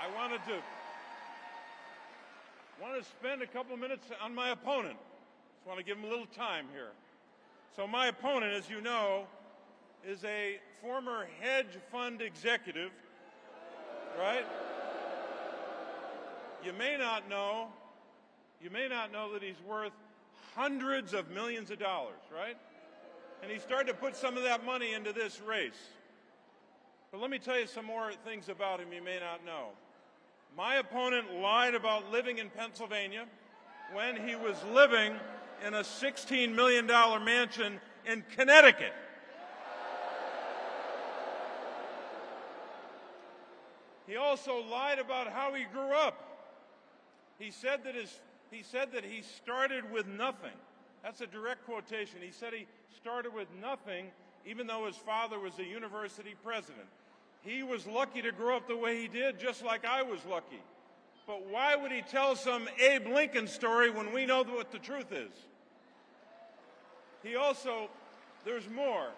I wanted to spend a couple minutes on my opponent. Just want to give him a little time here. So my opponent, as you know, is a former hedge fund executive, right? You may not know that he's worth hundreds of millions of dollars, right? And he started to put some of that money into this race. But let me tell you some more things about him you may not know. My opponent lied about living in Pennsylvania when he was living in a $16 million mansion in Connecticut. He also lied about how he grew up. He said that he started with nothing. That's a direct quotation. He said he started with nothing, even though his father was a university president. He was lucky to grow up the way he did, just like I was lucky. But why would he tell some Abe Lincoln story when we know what the truth is? There's more.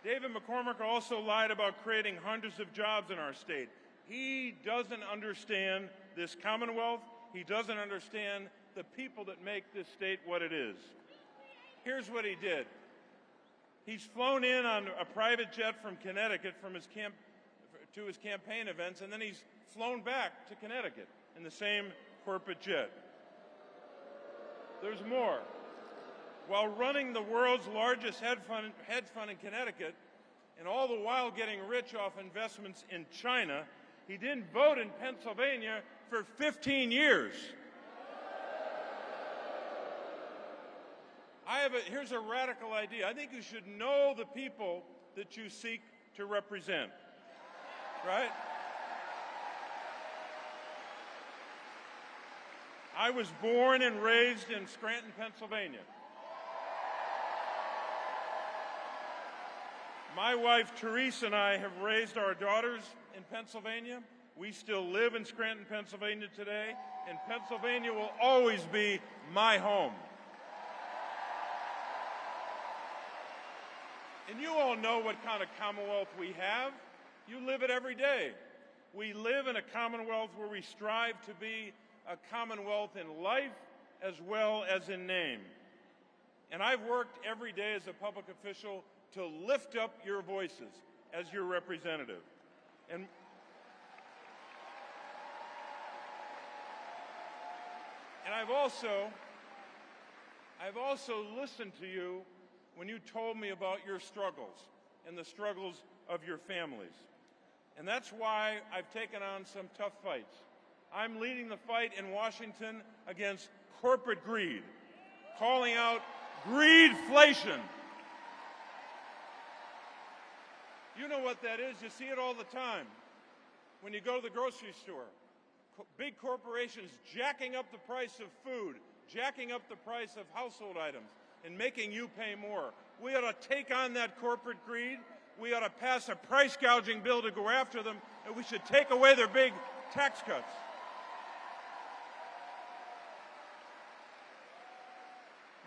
David McCormack also lied about creating hundreds of jobs in our state. He doesn't understand this Commonwealth. He doesn't understand the people that make this state what it is. Here's what he did. He's flown in on a private jet from Connecticut to his campaign events, and then he's flown back to Connecticut in the same corporate jet. There's more. While running the world's largest hedge fund in Connecticut, and all the while getting rich off investments in China, he didn't vote in Pennsylvania for 15 years. Here's a radical idea. I think you should know the people that you seek to represent, right? I was born and raised in Scranton, Pennsylvania. My wife, Therese, and I have raised our daughters in Pennsylvania. We still live in Scranton, Pennsylvania today, and Pennsylvania will always be my home. And you all know what kind of Commonwealth we have. You live it every day. We live in a Commonwealth where we strive to be a Commonwealth in life as well as in name. And I've worked every day as a public official to lift up your voices as your representative. And I've also listened to you when you told me about your struggles and the struggles of your families. And that's why I've taken on some tough fights. I'm leading the fight in Washington against corporate greed, calling out greedflation. You know what that is. You see it all the time. When you go to the grocery store, big corporations jacking up the price of food, jacking up the price of household items, and making you pay more. We ought to take on that corporate greed. We ought to pass a price gouging bill to go after them, and we should take away their big tax cuts.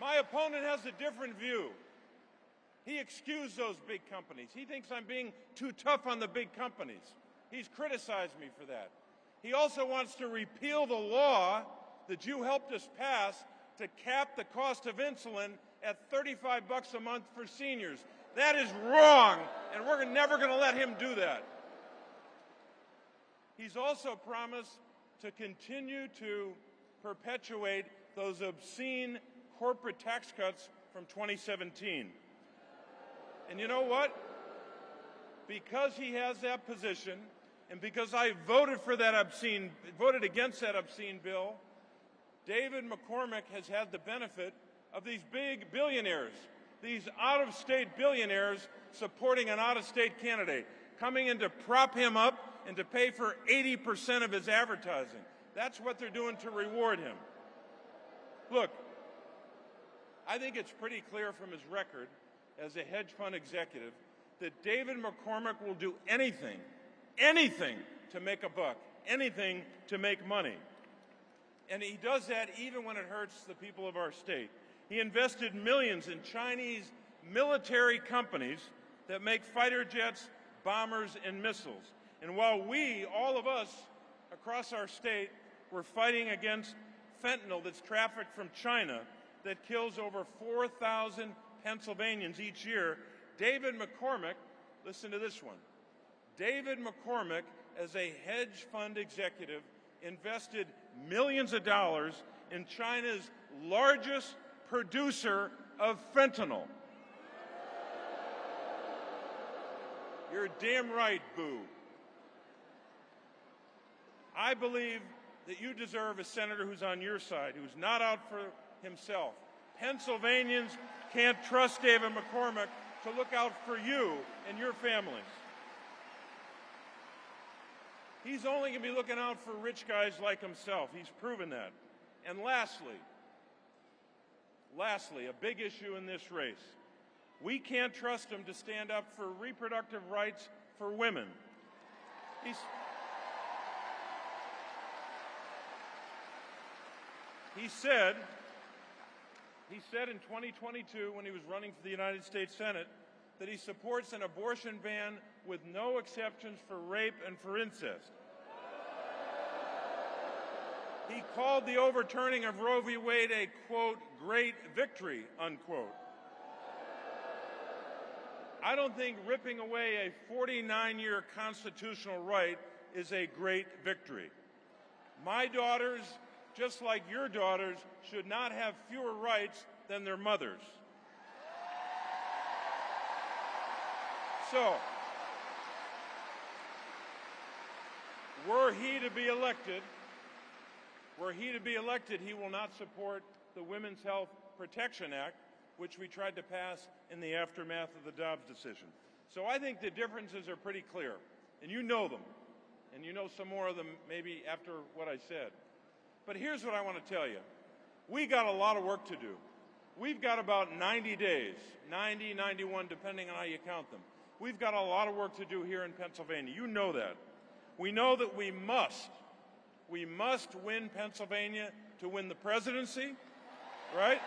My opponent has a different view. He excused those big companies. He thinks I'm being too tough on the big companies. He's criticized me for that. He also wants to repeal the law that you helped us pass to cap the cost of insulin at $35 a month for seniors. That is wrong, and we're never going to let him do that. He's also promised to continue to perpetuate those obscene corporate tax cuts from 2017. And you know what? Because he has that position, and because I voted against that obscene bill, David McCormack has had the benefit of these big billionaires, these out-of-state billionaires supporting an out-of-state candidate, coming in to prop him up and to pay for 80% of his advertising. That's what they're doing to reward him. Look, I think it's pretty clear from his record as a hedge fund executive that David McCormack will do anything to make a buck, anything to make money. And he does that even when it hurts the people of our state. He invested millions in Chinese military companies that make fighter jets, bombers, and missiles. And while we, all of us across our state, were fighting against fentanyl that's trafficked from China that kills over 4,000 Pennsylvanians each year, David McCormack, listen to this one, David McCormack, as a hedge fund executive, invested millions of dollars in China's largest producer of fentanyl. You're damn right, boo. I believe that you deserve a senator who's on your side, who's not out for himself. Pennsylvanians can't trust David McCormack to look out for you and your families. He's only going to be looking out for rich guys like himself. He's proven that. And lastly, a big issue in this race. We can't trust him to stand up for reproductive rights for women. He said in 2022, when he was running for the United States Senate, that he supports an abortion ban with no exceptions for rape and for incest. He called the overturning of Roe v. Wade a, quote, great victory, unquote. I don't think ripping away a 49-year constitutional right is a great victory. My daughters, just like your daughters, should not have fewer rights than their mothers. So, were he to be elected, he will not support the Women's Health Protection Act, which we tried to pass in the aftermath of the Dobbs decision. So I think the differences are pretty clear, and you know them, and you know some more of them maybe after what I said. But here's what I want to tell you. We got a lot of work to do. We've got about 90 days, 90, 91, depending on how you count them. We've got a lot of work to do here in Pennsylvania. You know that. We know that we must win Pennsylvania to win the presidency, right?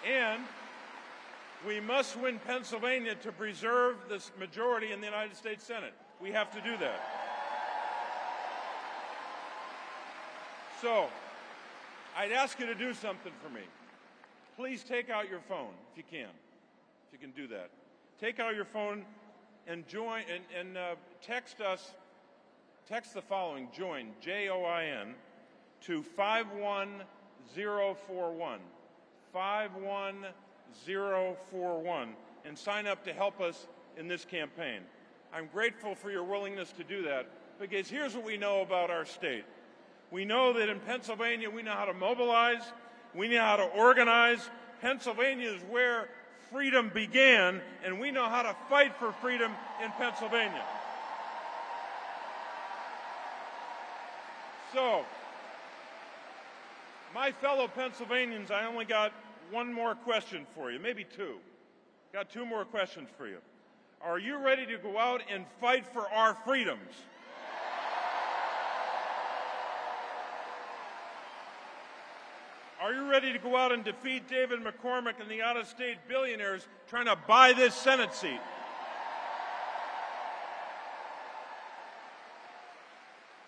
And we must win Pennsylvania to preserve this majority in the United States Senate. We have to do that. So, I'd ask you to do something for me. Please take out your phone, if you can do that. Take out your phone and join, and text us, text the following, join, J-O-I-N, to 51041, 51041, and sign up to help us in this campaign. I'm grateful for your willingness to do that, because here's what we know about our state. We know that in Pennsylvania, we know how to mobilize, we know how to organize. Pennsylvania is where freedom began, and we know how to fight for freedom in Pennsylvania. So, my fellow Pennsylvanians, I only got one more question for you, maybe two. Got two more questions for you. Are you ready to go out and fight for our freedoms? Are you ready to go out and defeat David McCormack and the out-of-state billionaires trying to buy this Senate seat?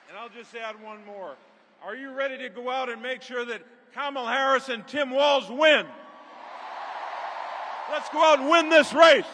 And I'll just add one more. Are you ready to go out and make sure that Kamala Harris and Tim Walz win? Let's go out and win this race.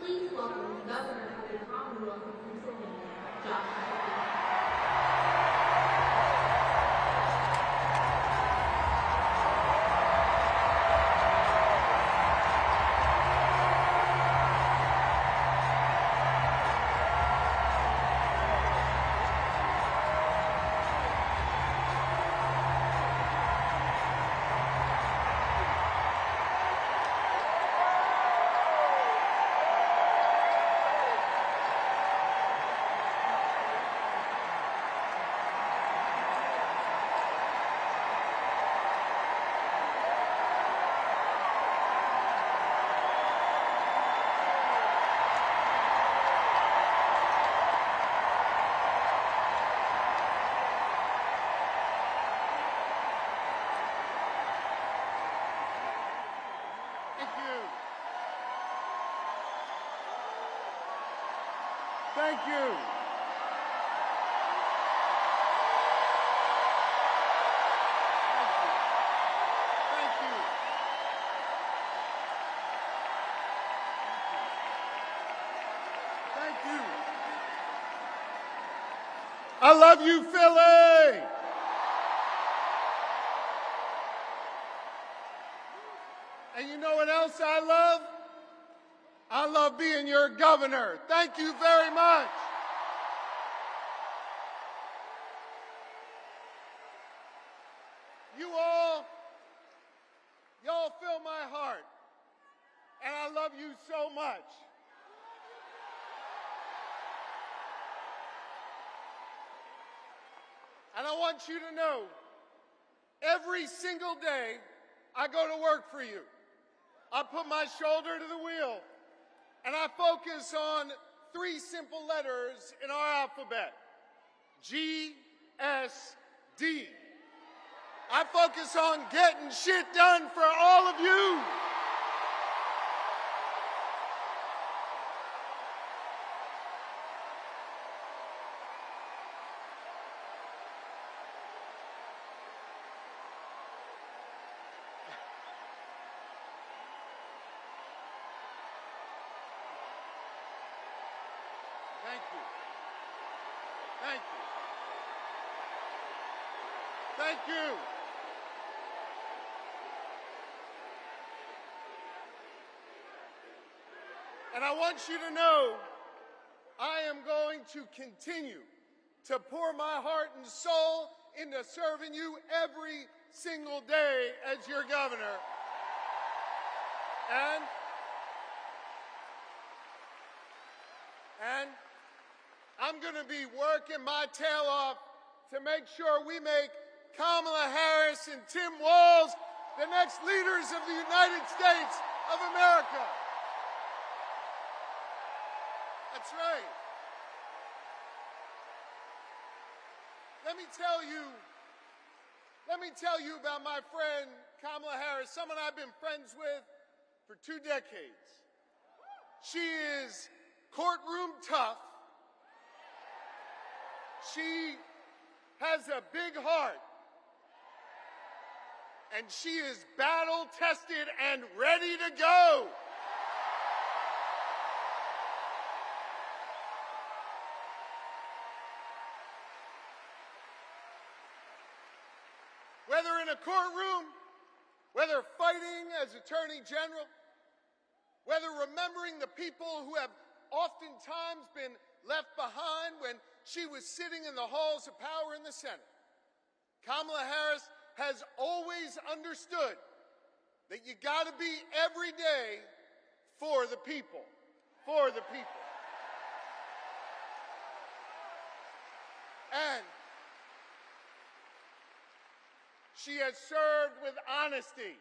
Please welcome the Governor of the Commonwealth of Pennsylvania, Josh. Thank you. Thank you. Thank you. I love you, Philly. And you know what else I love? I love being your governor. Thank you very much. Y'all fill my heart. And I love you so much. And I want you to know, every single day I go to work for you. I put my shoulder to the wheel. And I focus on 3 simple letters in our alphabet. G, S, D. I focus on getting shit done for all of you. Thank you. Thank you. Thank you. And I want you to know, I am going to continue to pour my heart and soul into serving you every single day as your governor. And I'm going to be working my tail off to make sure we make Kamala Harris and Tim Walz the next leaders of the United States of America. That's right. Let me tell you about my friend Kamala Harris, someone I've been friends with for 2 decades. She is courtroom tough. She has a big heart. And she is battle tested and ready to go. Whether in a courtroom, whether fighting as Attorney General, whether remembering the people who have oftentimes been left behind when she was sitting in the halls of power in the Senate, Kamala Harris has always understood that you got to be every day for the people, for the people. And she has served with honesty.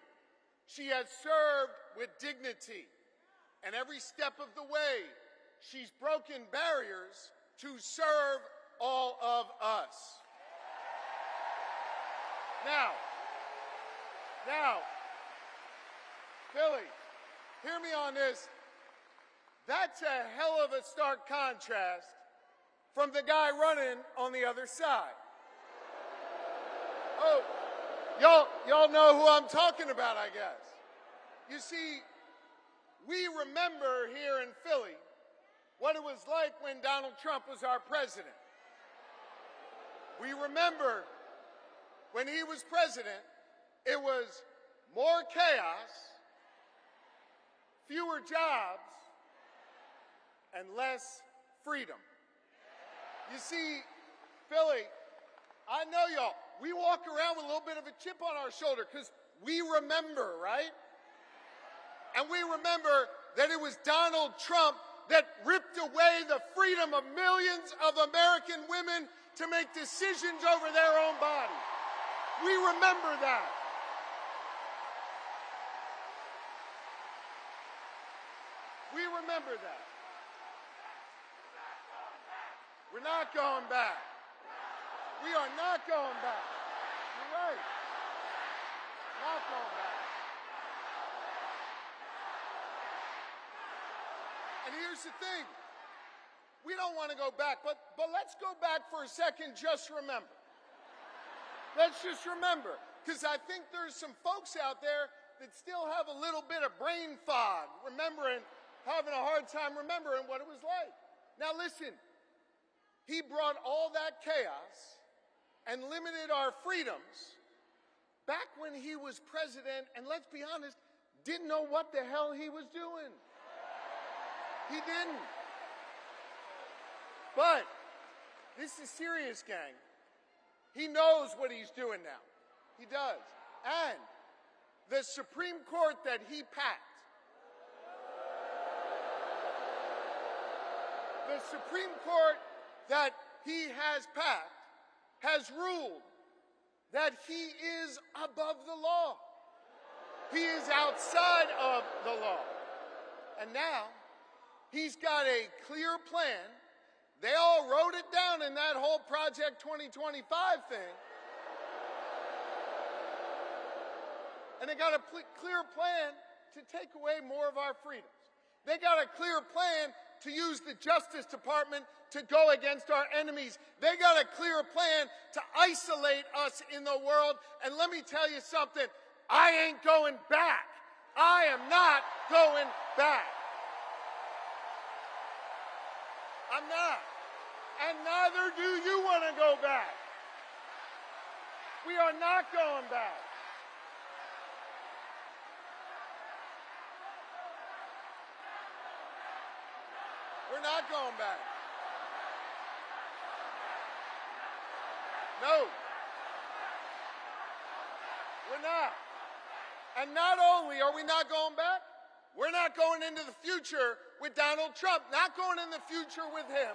She has served with dignity. And every step of the way, she's broken barriers to serve all of us. Now, Billy, hear me on this. That's a hell of a stark contrast from the guy running on the other side. Oh, y'all know who I'm talking about, I guess. You see, We remember here in Philly what it was like when Donald Trump was our president. We remember when he was president, it was more chaos, fewer jobs, and less freedom. You see, Philly, I know y'all, we walk around with a little bit of a chip on our shoulder because we remember, right? And we remember that it was Donald Trump that ripped away the freedom of millions of American women to make decisions over their own bodies. We remember that. We remember that. We're not going back. We are not going back. You're right. Not going back. And here's the thing. We don't want to go back, but let's go back for a second, just remember. Let's just remember, because I think there's some folks out there that still have a little bit of brain fog, having a hard time remembering what it was like. Now listen, he brought all that chaos and limited our freedoms back when he was president, and let's be honest, didn't know what the hell he was doing. He didn't. But this is serious, gang. He knows what he's doing now. He does. And the Supreme Court that he packed, the Supreme Court that he has packed has ruled that he is above the law. He is outside of the law. And now he's got a clear plan. They all wrote it down in that whole Project 2025 thing. And they got a clear plan to take away more of our freedoms. They got a clear plan to use the Justice Department to go against our enemies. They got a clear plan to isolate us in the world. And let me tell you something, I ain't going back. I am not going back. I'm not. And neither do you want to go back. We are not going back. We're not going back. No. We're not. And not only are we not going back, we're not going into the future with Donald Trump, not going in the future with him.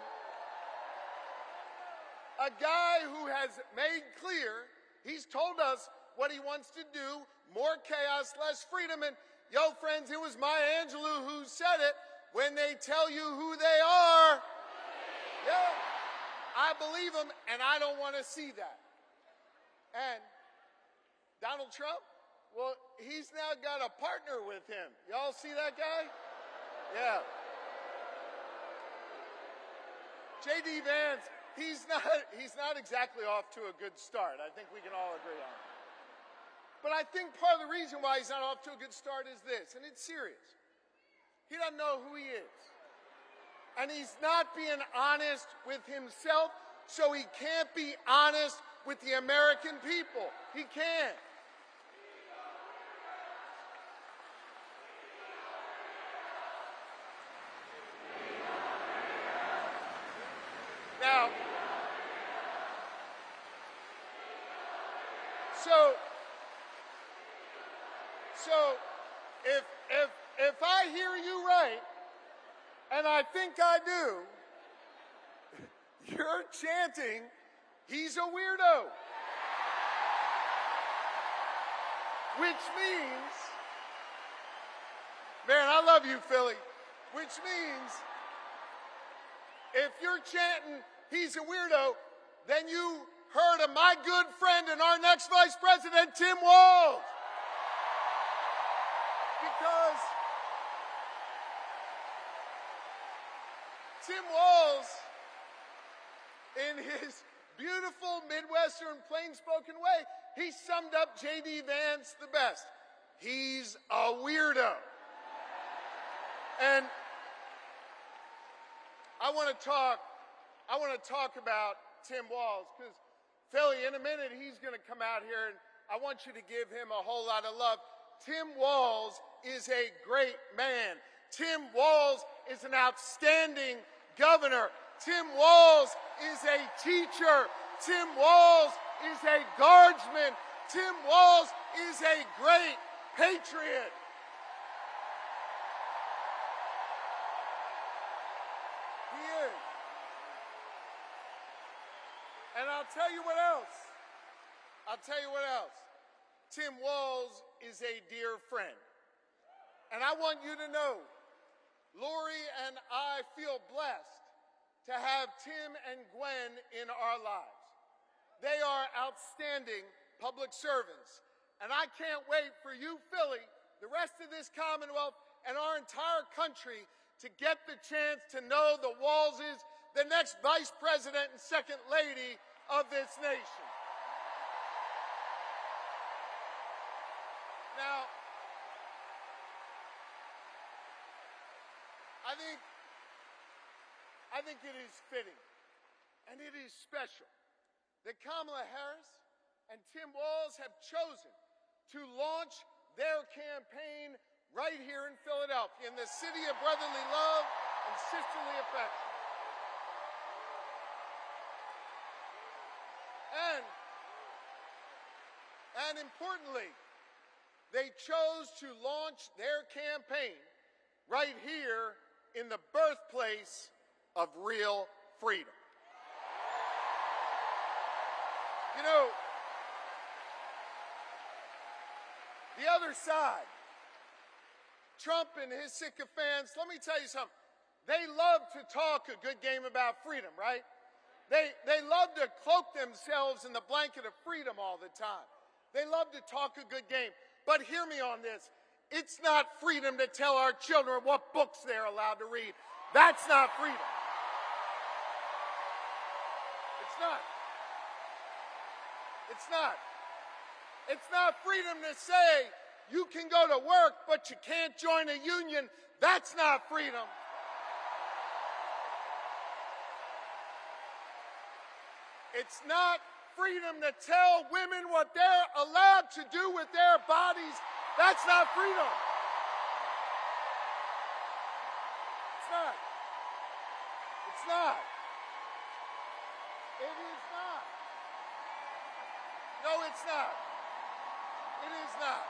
A guy who has made clear, he's told us what he wants to do, more chaos, less freedom. And yo, friends, it was Maya Angelou who said it, when they tell you who they are, yeah, I believe them, and I don't want to see that. And Donald Trump, well, he's now got a partner with him. Y'all see that guy? Yeah. J.D. Vance, he's not exactly off to a good start. I think we can all agree on it. But I think part of the reason why he's not off to a good start is this, and it's serious. He doesn't know who he is. And he's not being honest with himself, so he can't be honest with the American people. He can't. Now, so if I hear you right, and I think I do, you're chanting, he's a weirdo. Which means, man, I love you, Philly. Which means, if you're chanting, he's a weirdo, then you heard of my good friend and our next vice president, Tim Walz. Because Tim Walz, in his beautiful Midwestern plain-spoken way, he summed up J.D. Vance the best. He's a weirdo. And I want to talk about Tim Walz, because Philly, in a minute, he's going to come out here, and I want you to give him a whole lot of love. Tim Walz is a great man. Tim Walz is an outstanding governor. Tim Walz is a teacher. Tim Walz is a guardsman. Tim Walz is a great patriot. He is. And I'll tell you what else. Tim Walz is a dear friend. And I want you to know, Lori and I feel blessed to have Tim and Gwen in our lives. They are outstanding public servants. And I can't wait for you, Philly, the rest of this Commonwealth, and our entire country to get the chance to know the Walzes, the next Vice President and Second Lady of this nation. Now, I think it is fitting, and it is special, that Kamala Harris and Tim Walz have chosen to launch their campaign right here in Philadelphia, in the city of brotherly love and sisterly affection. And importantly, they chose to launch their campaign right here in the birthplace of real freedom. You know, the other side, Trump and his sycophants, let me tell you something. They love to talk a good game about freedom, right? They love to cloak themselves in the blanket of freedom all the time. They love to talk a good game. But hear me on this. It's not freedom to tell our children what books they're allowed to read. That's not freedom. It's not. It's not. It's not freedom to say you can go to work, but you can't join a union. That's not freedom. It's not freedom to tell women what they're allowed to do with their bodies. That's not freedom. It's not. It's not. It is not. No, it's not. It is not.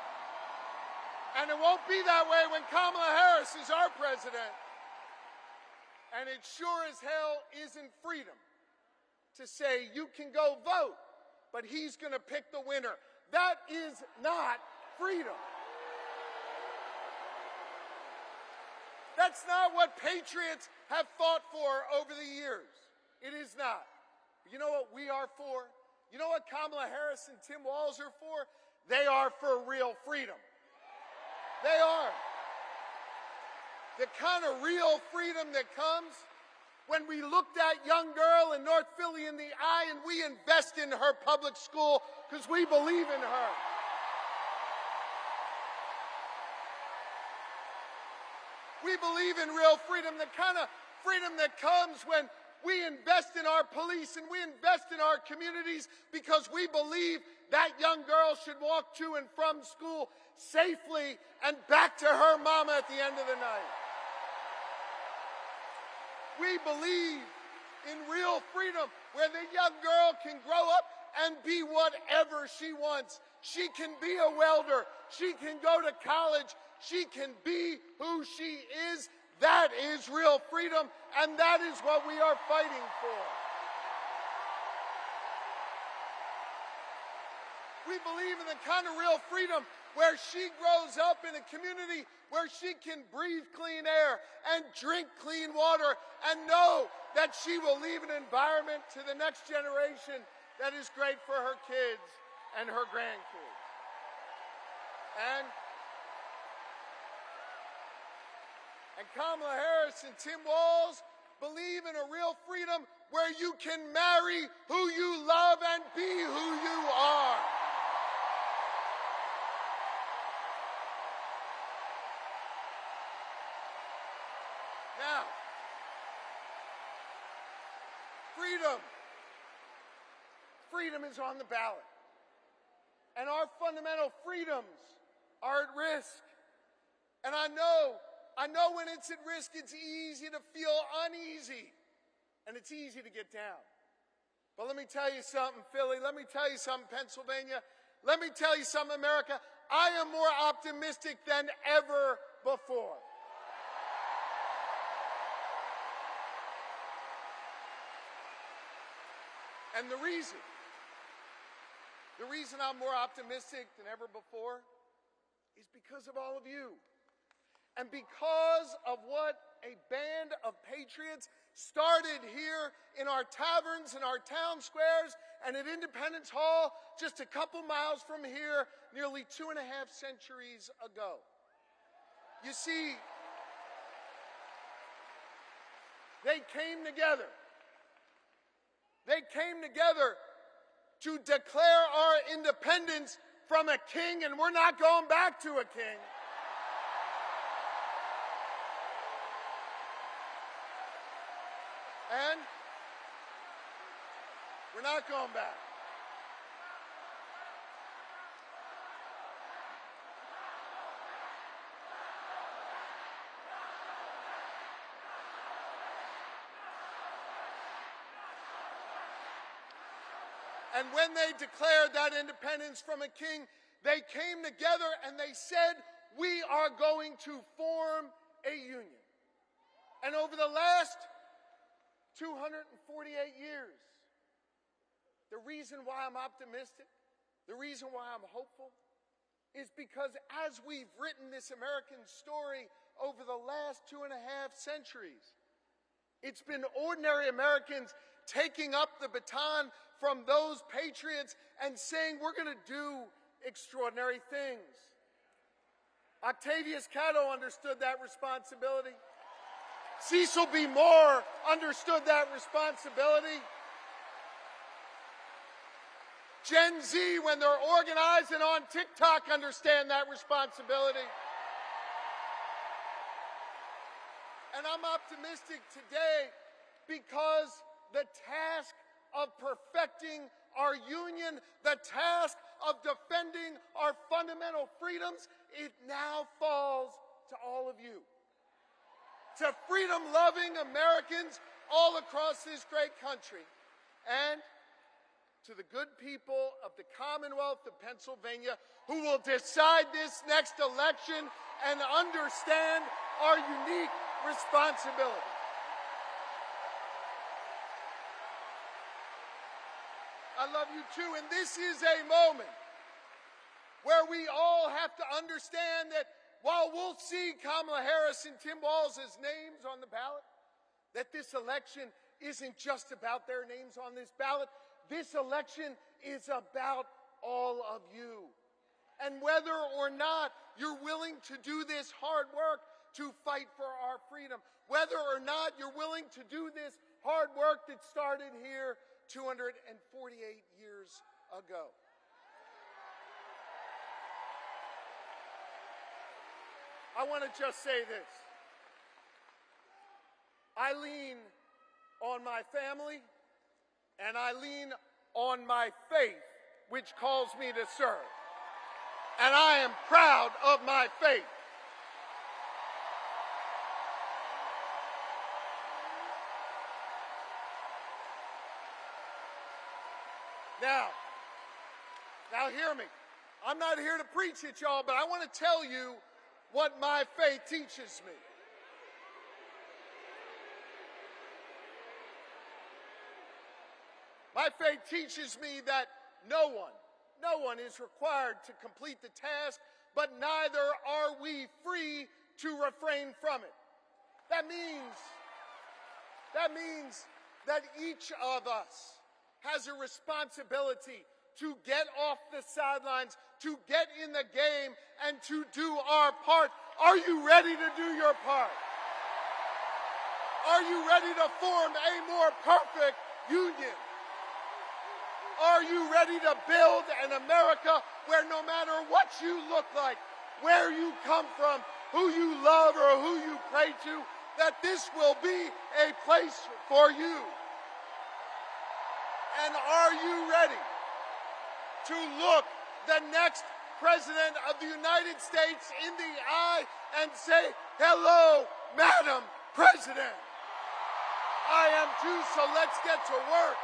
And it won't be that way when Kamala Harris is our president. And it sure as hell isn't freedom to say you can go vote, but he's going to pick the winner. That is not freedom. That's not what patriots have fought for over the years. It is not. You know what we are for? You know what Kamala Harris and Tim Walz are for? They are for real freedom. They are. The kind of real freedom that comes when we look that young girl in North Philly in the eye and we invest in her public school because we believe in her. We believe in real freedom, the kind of freedom that comes when we invest in our police and we invest in our communities because we believe that young girl should walk to and from school safely and back to her mama at the end of the night. We believe in real freedom where the young girl can grow up and be whatever she wants. She can be a welder. She can go to college. She can be who she is. That is real freedom, and that is what we are fighting for. We believe in the kind of real freedom where she grows up in a community where she can breathe clean air and drink clean water and know that she will leave an environment to the next generation that is great for her kids and her grandkids. And Kamala Harris and Tim Walz believe in a real freedom where you can marry who you love and be who you are. Now, freedom is on the ballot. And our fundamental freedoms are at risk. And I know when it's at risk, it's easy to feel uneasy. And it's easy to get down. But let me tell you something, Philly. Let me tell you something, Pennsylvania. Let me tell you something, America. I am more optimistic than ever before. And the reason I'm more optimistic than ever before is because of all of you. And because of what a band of patriots started here in our taverns, in our town squares, and at Independence Hall just a couple miles from here nearly 2.5 centuries ago. You see, they came together. They came together to declare our independence from a king, and we're not going back to a king. And we're not going back. And when they declared that independence from a king, they came together and they said, we are going to form a union. And over the last 248 years, the reason why I'm optimistic, the reason why I'm hopeful, is because as we've written this American story over the last 2.5 centuries, it's been ordinary Americans taking up the baton from those patriots and saying, we're going to do extraordinary things. Octavius Catto understood that responsibility. Cecil B. Moore understood that responsibility. Gen Z, when they're organized and on TikTok, understand that responsibility. And I'm optimistic today because the task of perfecting our union, the task of defending our fundamental freedoms, it now falls to all of you. To freedom-loving Americans all across this great country, and to the good people of the Commonwealth of Pennsylvania who will decide this next election and understand our unique responsibility. I love you too, and this is a moment where we all have to understand that while we'll see Kamala Harris and Tim Walz' names on the ballot, that this election isn't just about their names on this ballot. This election is about all of you. And whether or not you're willing to do this hard work to fight for our freedom, whether or not you're willing to do this hard work that started here 248 years ago. I want to just say this. I lean on my family and I lean on my faith, which calls me to serve. And I am proud of my faith. Now hear me. I'm not here to preach at y'all, but I want to tell you what my faith teaches me. My faith teaches me that no one is required to complete the task, but neither are we free to refrain from it. That means that each of us has a responsibility to get off the sidelines, to get in the game, and to do our part. Are you ready to do your part? Are you ready to form a more perfect union? Are you ready to build an America where no matter what you look like, where you come from, who you love or who you pray to, that this will be a place for you? And are you ready to look the next President of the United States in the eye and say, "Hello, Madam President"? I am too, so let's get to work.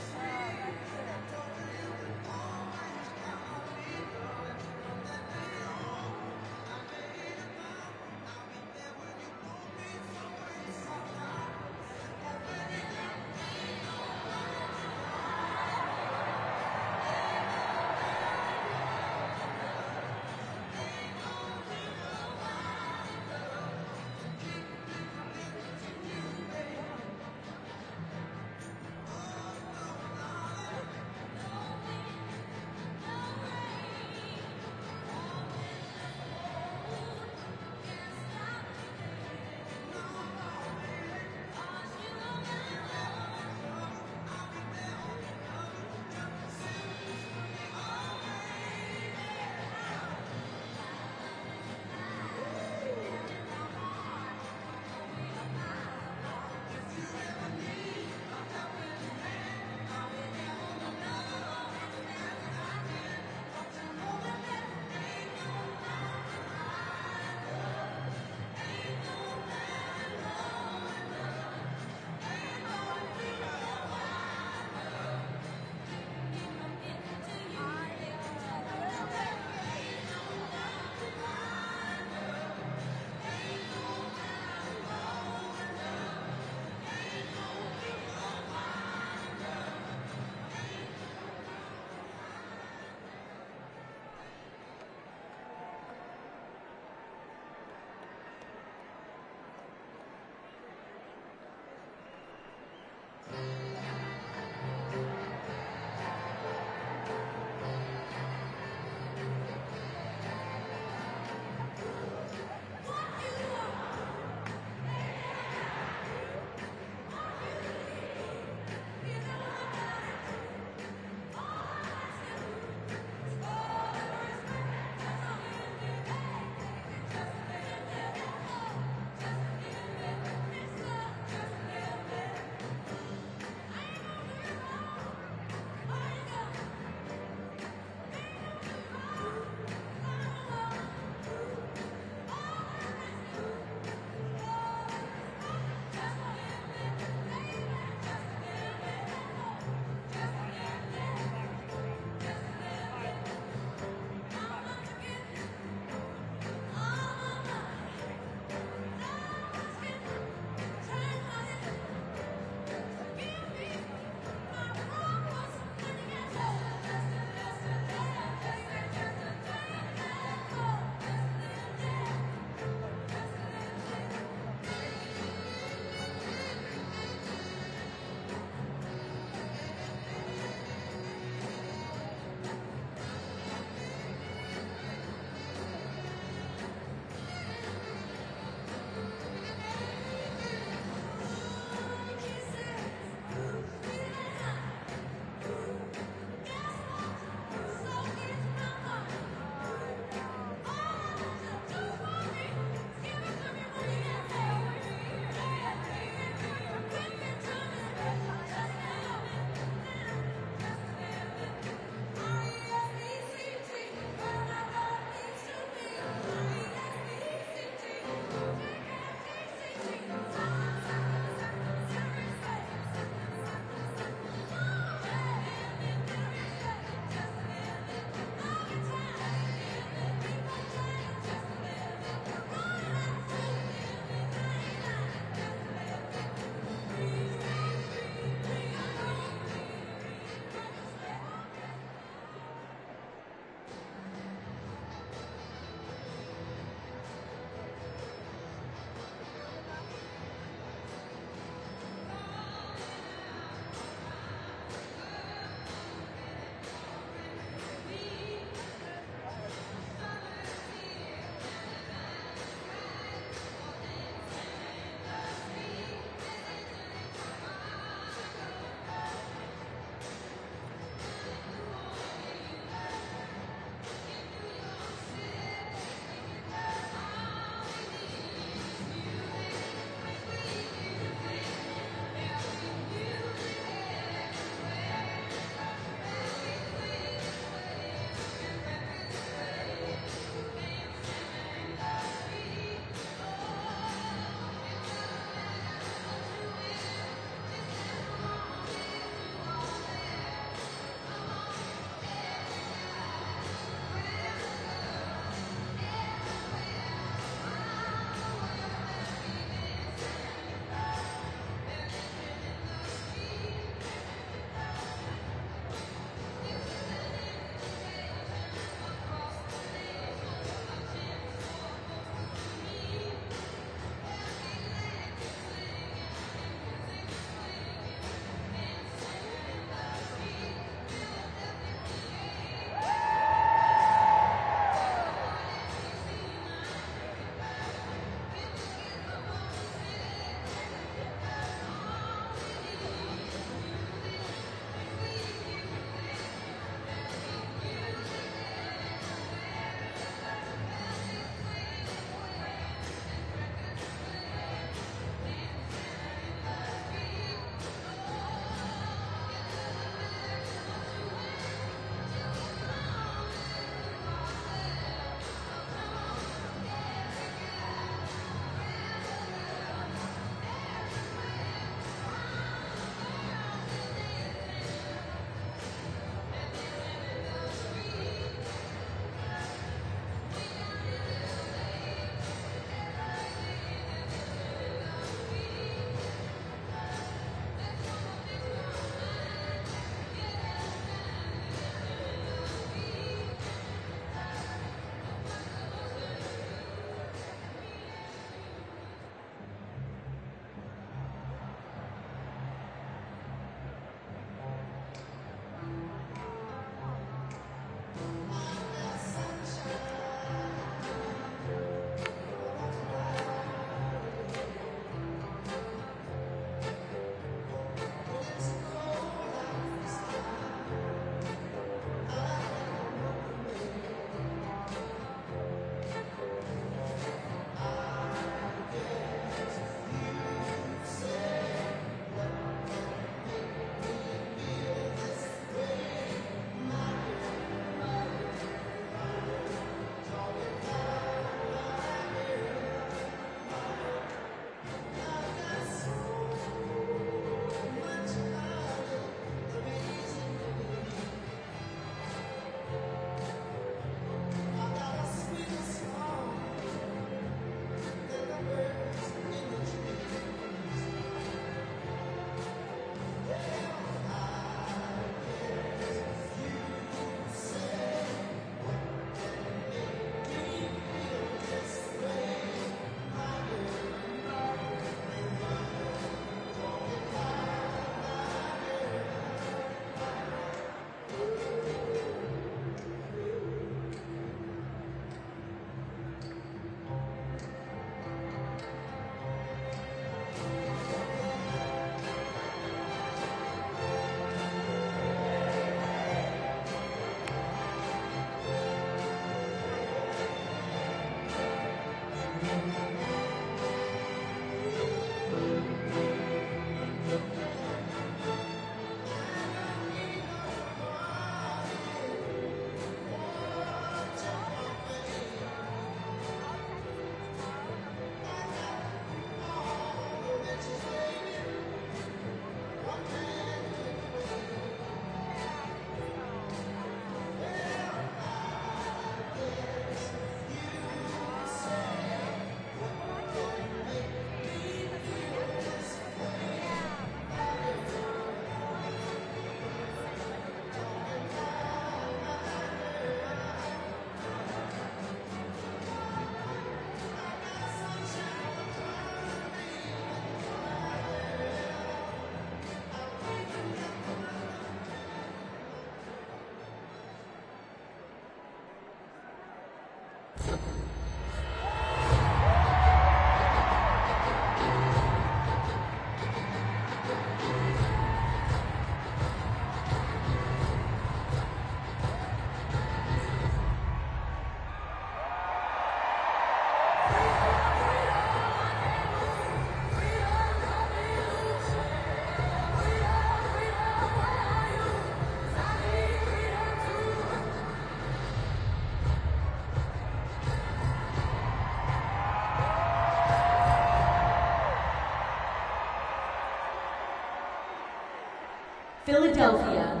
Philadelphia,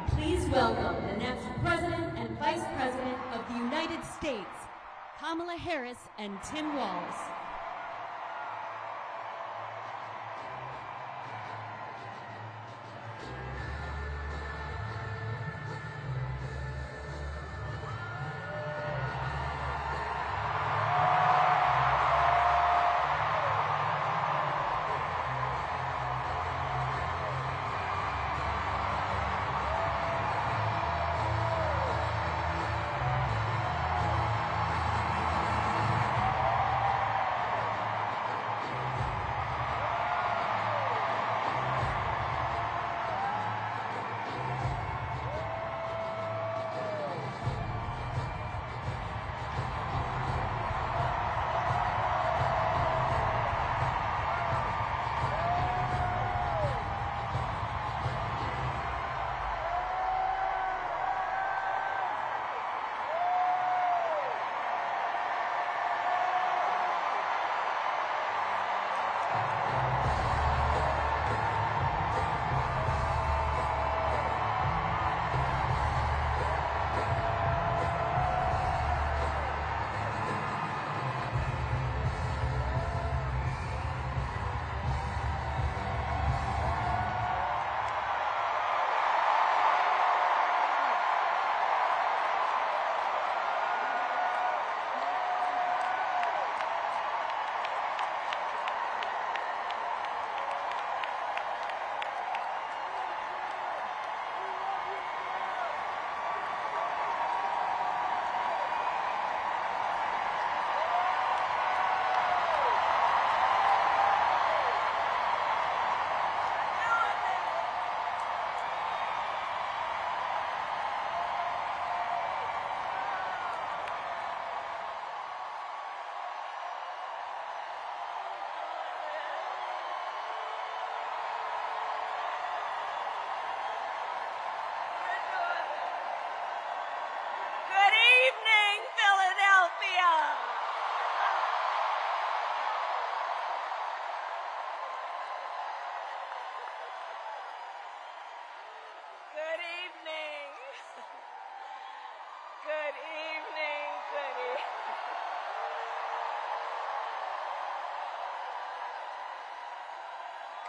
please welcome the next President and Vice President of the United States, Kamala Harris and Tim Walz.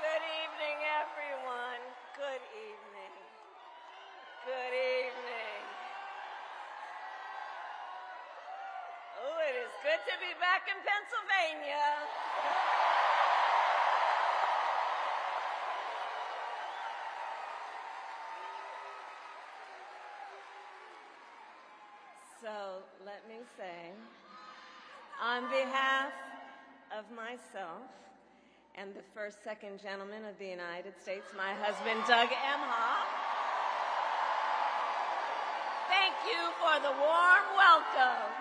Good evening, everyone. Good evening. Good evening. Oh, it is good to be back in Pennsylvania. So let me say, on behalf of myself and the first, second gentleman of the United States, my husband, Doug Emhoff, thank you for the warm welcome.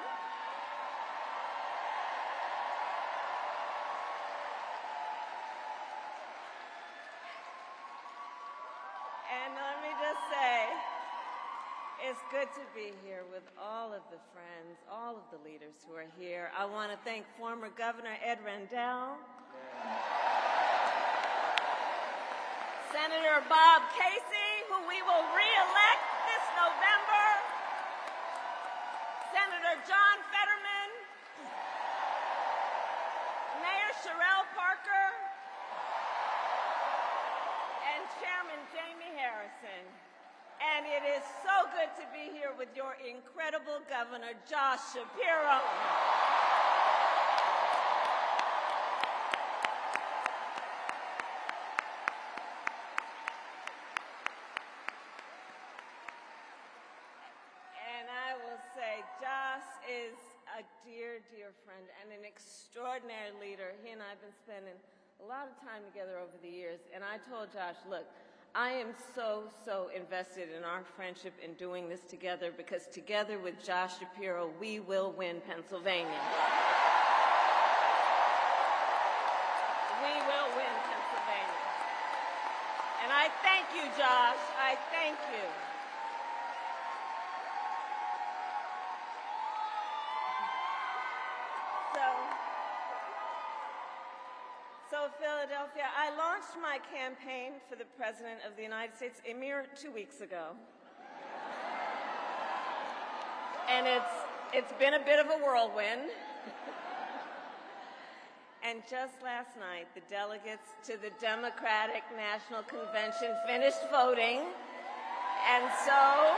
And let me just say, it's good to be here with all of the friends, all of the leaders who are here. I want to thank former Governor Ed Rendell, Senator Bob Casey, who we will re-elect this November, Senator John Fetterman, Mayor Sherelle Parker, and Chairman Jamie Harrison. And it is so good to be here with your incredible Governor, Josh Shapiro. And I will say, Josh is a dear, dear friend and an extraordinary leader. He and I have been spending a lot of time together over the years. And I told Josh, look, I am so invested in our friendship in doing this together, because together with Josh Shapiro, we will win Pennsylvania. We will win Pennsylvania. And I thank you, Josh. I thank you. So So, Philadelphia, I launched my campaign for the President of the United States a mere 2 weeks ago. And it's been a bit of a whirlwind. And just last night, the delegates to the Democratic National Convention finished voting. And so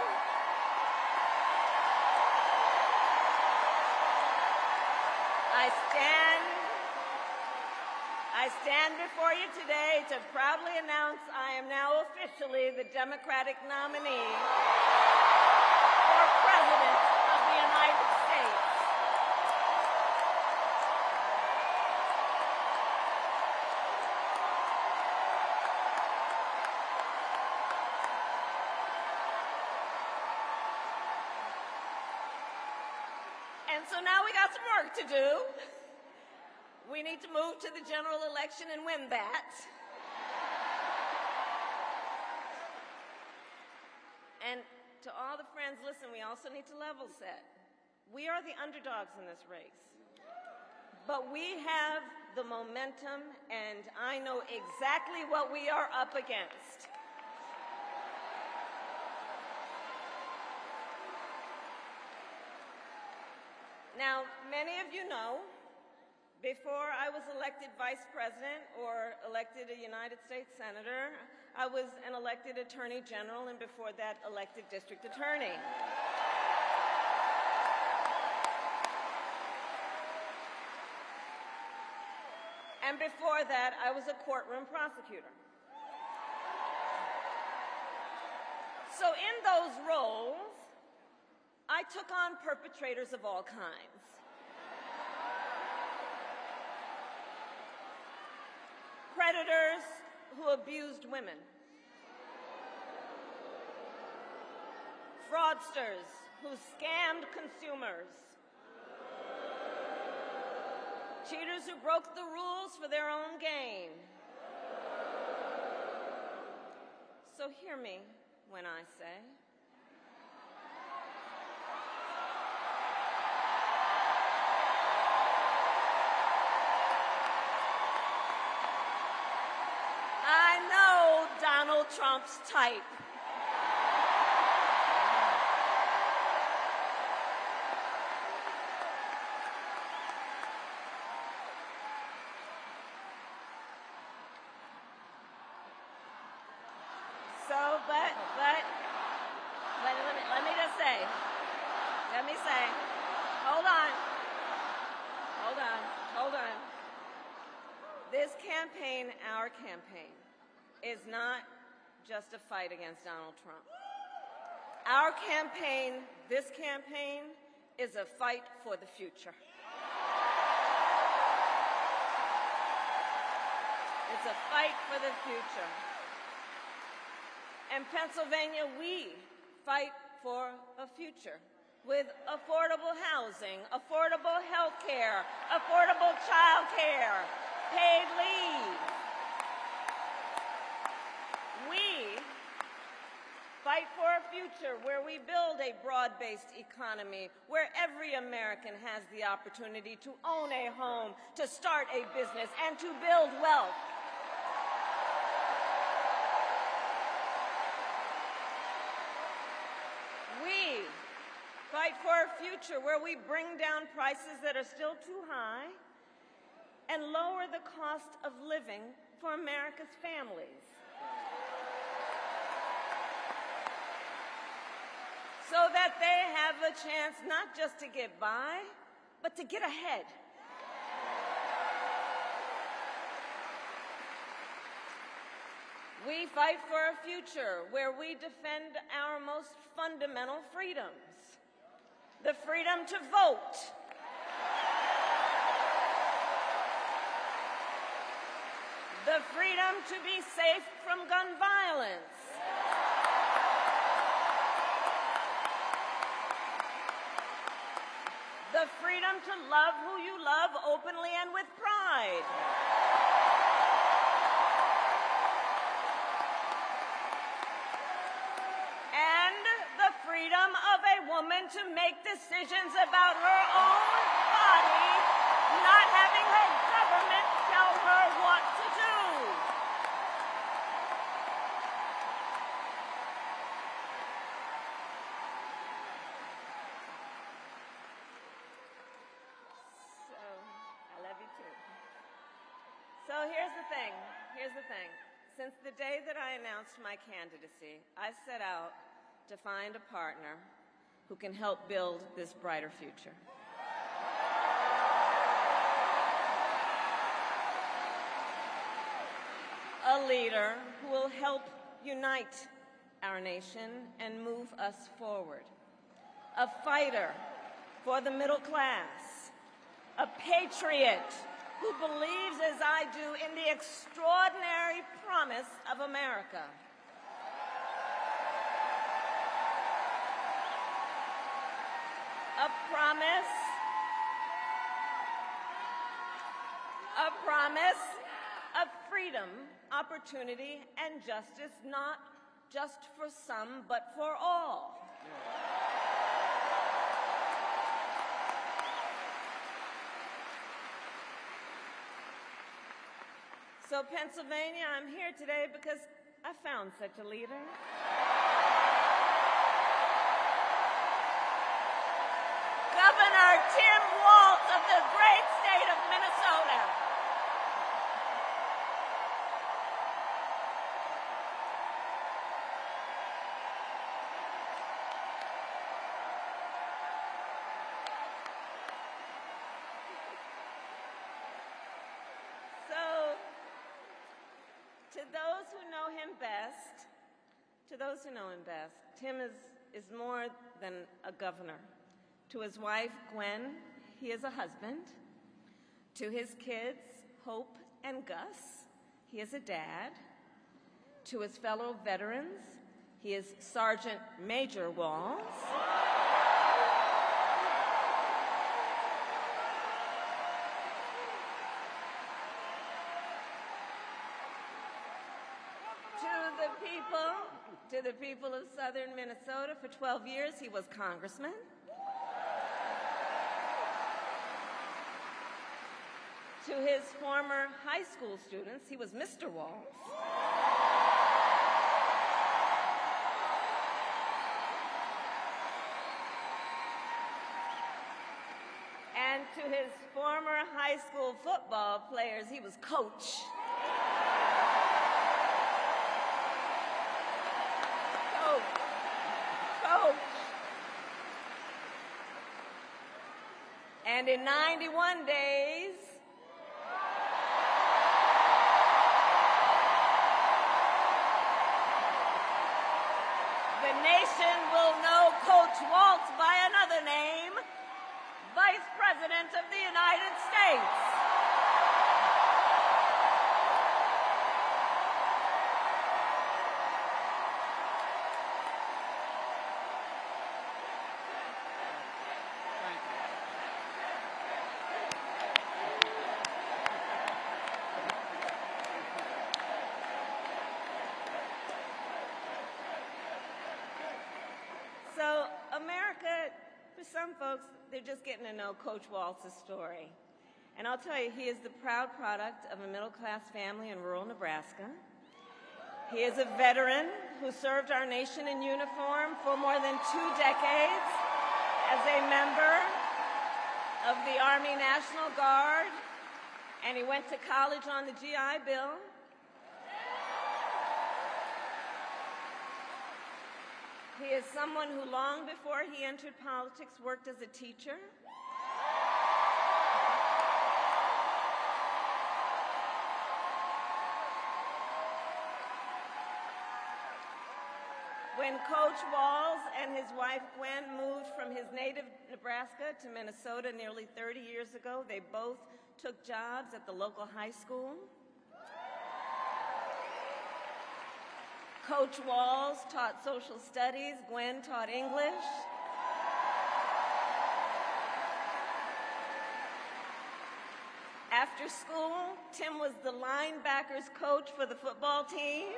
I stand before you today to proudly announce I am now officially the Democratic nominee for President of the United States. And so now we got some work to do. We need to move to the general election and win that. And to all the friends, listen, we also need to level set. We are the underdogs in this race. But we have the momentum, and I know exactly what we are up against. Now, many of you know, before I was elected vice president or elected a United States senator, I was an elected attorney general, and before that, elected district attorney. And before that, I was a courtroom prosecutor. So in those roles, I took on perpetrators of all kinds. Predators who abused women. Fraudsters who scammed consumers. Cheaters who broke the rules for their own gain. So hear me when I say, I know Donald Trump's type. So, let me say, hold on. This campaign, our campaign, is not just a fight against Donald Trump. Our campaign, this campaign, is a fight for the future. It's a fight for the future. In Pennsylvania, we fight for a future with affordable housing, affordable health care, affordable child care, paid leave. We fight for a future where we build a broad-based economy, where every American has the opportunity to own a home, to start a business, and to build wealth. We fight for a future where we bring down prices that are still too high and lower the cost of living for America's families. So that they have a chance not just to get by, but to get ahead. We fight for a future where we defend our most fundamental freedoms. The freedom to vote. The freedom to be safe from gun violence. The freedom to love who you love openly and with pride. And the freedom of a woman to make decisions about her own body, not having her government tell her what to do. So, I love you too. So here's the thing. Since the day that I announced my candidacy, I set out to find a partner who can help build this brighter future. A leader who will help unite our nation and move us forward. A fighter for the middle class. A patriot who believes, as I do, in the extraordinary promise of America. A promise of freedom, opportunity, and justice, not just for some, but for all. So, Pennsylvania, I'm here today because I found such a leader. Governor Tim Walz of the great state of Minnesota. So, to those who know him best, Tim is more than a governor. To his wife, Gwen, he is a husband. To his kids, Hope and Gus, he is a dad. To his fellow veterans, he is Sergeant Major Walz. To the people of southern Minnesota, for 12 years, he was congressman. To his former high school students, he was Mr. Walz. And to his former high school football players, he was Coach. And in 91 days, the nation will know Coach Walz by another name, Vice President of the United States. So America, for some folks, they're just getting to know Coach Walz's story. And I'll tell you, he is the proud product of a middle-class family in rural Nebraska. He is a veteran who served our nation in uniform for more than 2 decades as a member of the Army National Guard, and he went to college on the GI Bill. He is someone who, long before he entered politics, worked as a teacher. When Coach Walz and his wife Gwen moved from his native Nebraska to Minnesota nearly 30 years ago, they both took jobs at the local high school. Coach Walz taught social studies, Gwen taught English. After school, Tim was the linebackers coach for the football team.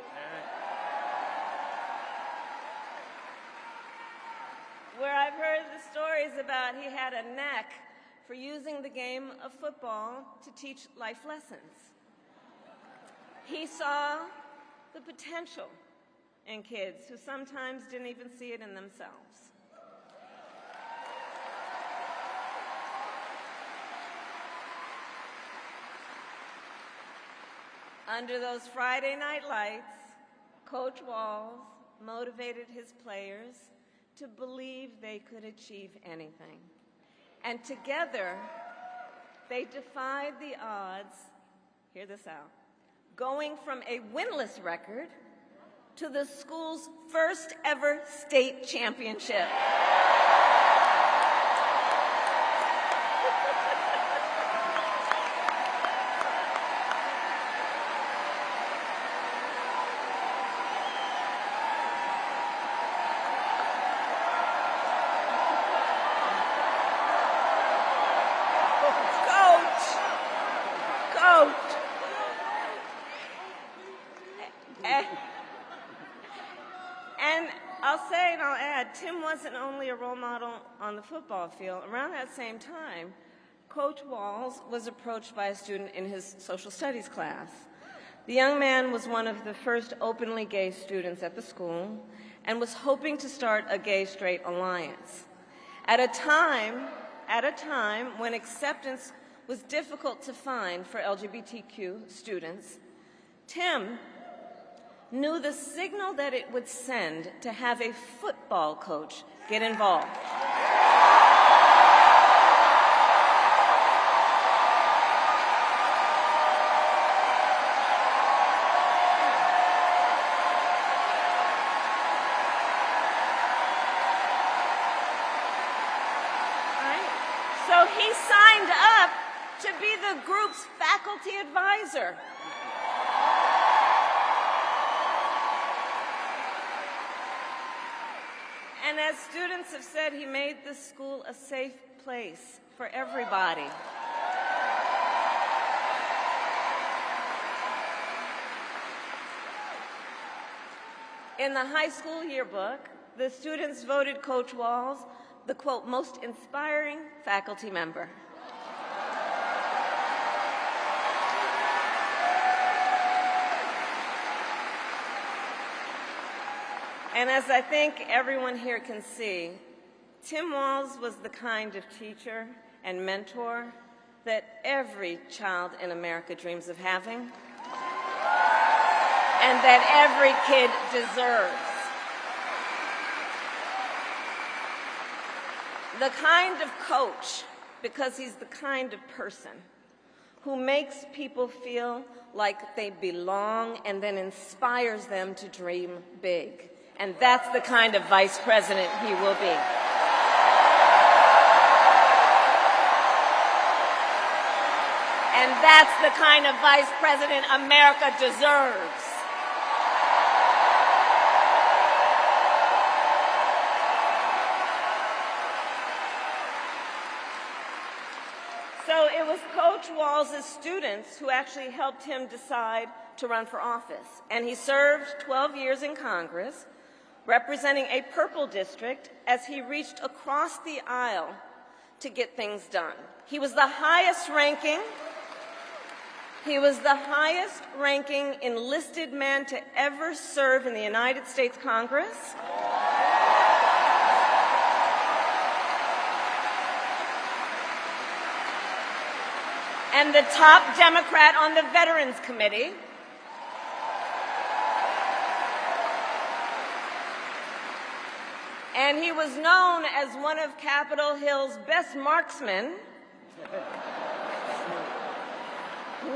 Where I've heard the stories about he had a knack for using the game of football to teach life lessons. He saw the potential in kids who sometimes didn't even see it in themselves. Under those Friday night lights, Coach Walz motivated his players to believe they could achieve anything. And together, they defied the odds, hear this out, going from a winless record to the school's first ever state championship. And I'll say and I'll add, Tim wasn't only a role model on the football field. Around that same time, Coach Walz was approached by a student in his social studies class. The young man was one of the first openly gay students at the school and was hoping to start a gay-straight alliance. At a time when acceptance was difficult to find for LGBTQ students, Tim knew the signal that it would send to have a football coach get involved. So he signed up to be the group's faculty advisor. And as students have said, he made the school a safe place for everybody. In the high school yearbook, the students voted Coach Walz the, quote, most inspiring faculty member. And as I think everyone here can see, Tim Walz was the kind of teacher and mentor that every child in America dreams of having, and that every kid deserves. The kind of coach, because he's the kind of person who makes people feel like they belong and then inspires them to dream big. And that's the kind of vice president he will be. And that's the kind of vice president America deserves. So it was Coach Walz's students who actually helped him decide to run for office. And he served 12 years in Congress, representing a purple district as he reached across the aisle to get things done. He was the highest ranking enlisted man to ever serve in the United States Congress. And the top Democrat on the Veterans Committee. And he was known as one of Capitol Hill's best marksmen,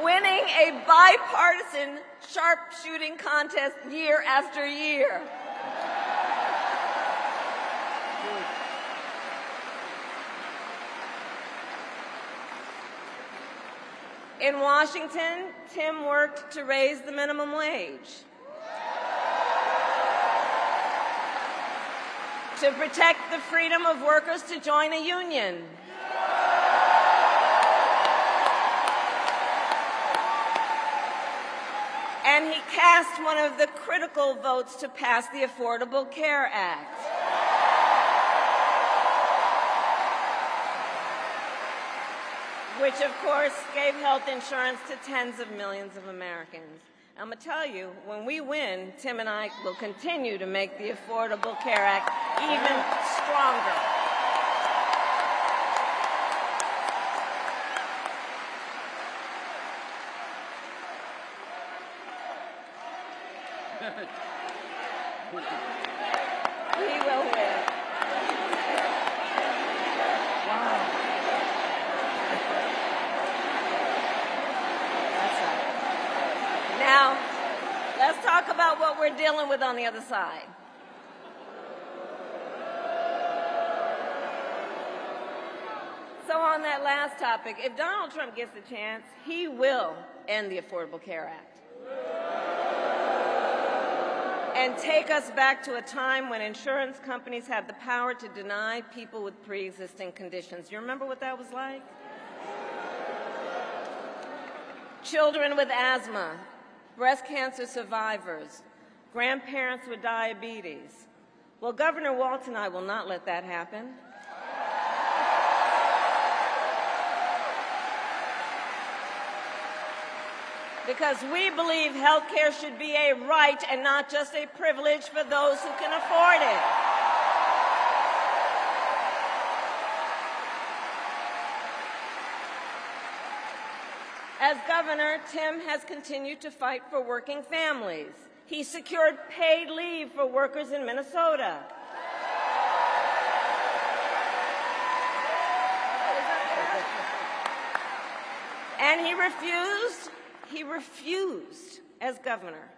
winning a bipartisan sharpshooting contest year after year. In Washington, Tim worked to raise the minimum wage, to protect the freedom of workers to join a union, and he cast one of the critical votes to pass the Affordable Care Act. Which, of course, gave health insurance to tens of millions of Americans. I'm going to tell you, when we win, Tim and I will continue to make the Affordable Care Act even stronger. We will win. Now, let's talk about what we're dealing with on the other side. So on that last topic, if Donald Trump gets the chance, he will end the Affordable Care Act and take us back to a time when insurance companies had the power to deny people with pre-existing conditions. You remember what that was like? Children with asthma, breast cancer survivors, grandparents with diabetes. Well, Governor Walz and I will not let that happen. Because we believe health care should be a right and not just a privilege for those who can afford it. As governor, Tim has continued to fight for working families. He secured paid leave for workers in Minnesota. And he refused, as governor,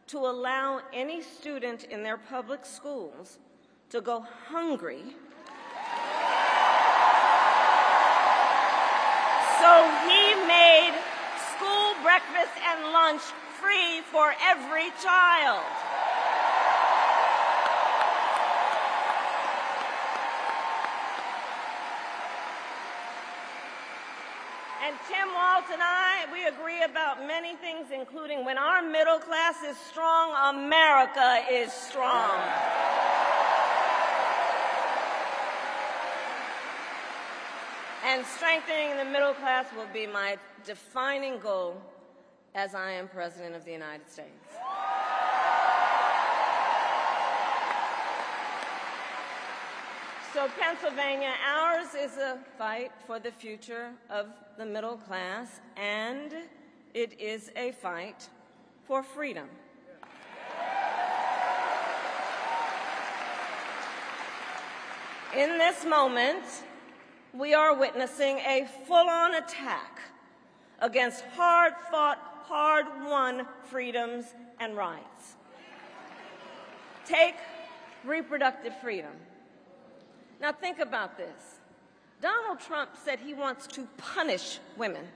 to allow any student in their public schools to go hungry. So he made school breakfast and lunch free for every child. And Tim Walz and I, we agree about many things, including when our middle class is strong, America is strong. And strengthening the middle class will be my defining goal as I am President of the United States. So Pennsylvania, ours is a fight for the future of the middle class, and it is a fight for freedom. In this moment, we are witnessing a full-on attack against hard-fought, hard-won freedoms and rights. Take reproductive freedom. Now think about this. Donald Trump said he wants to punish women.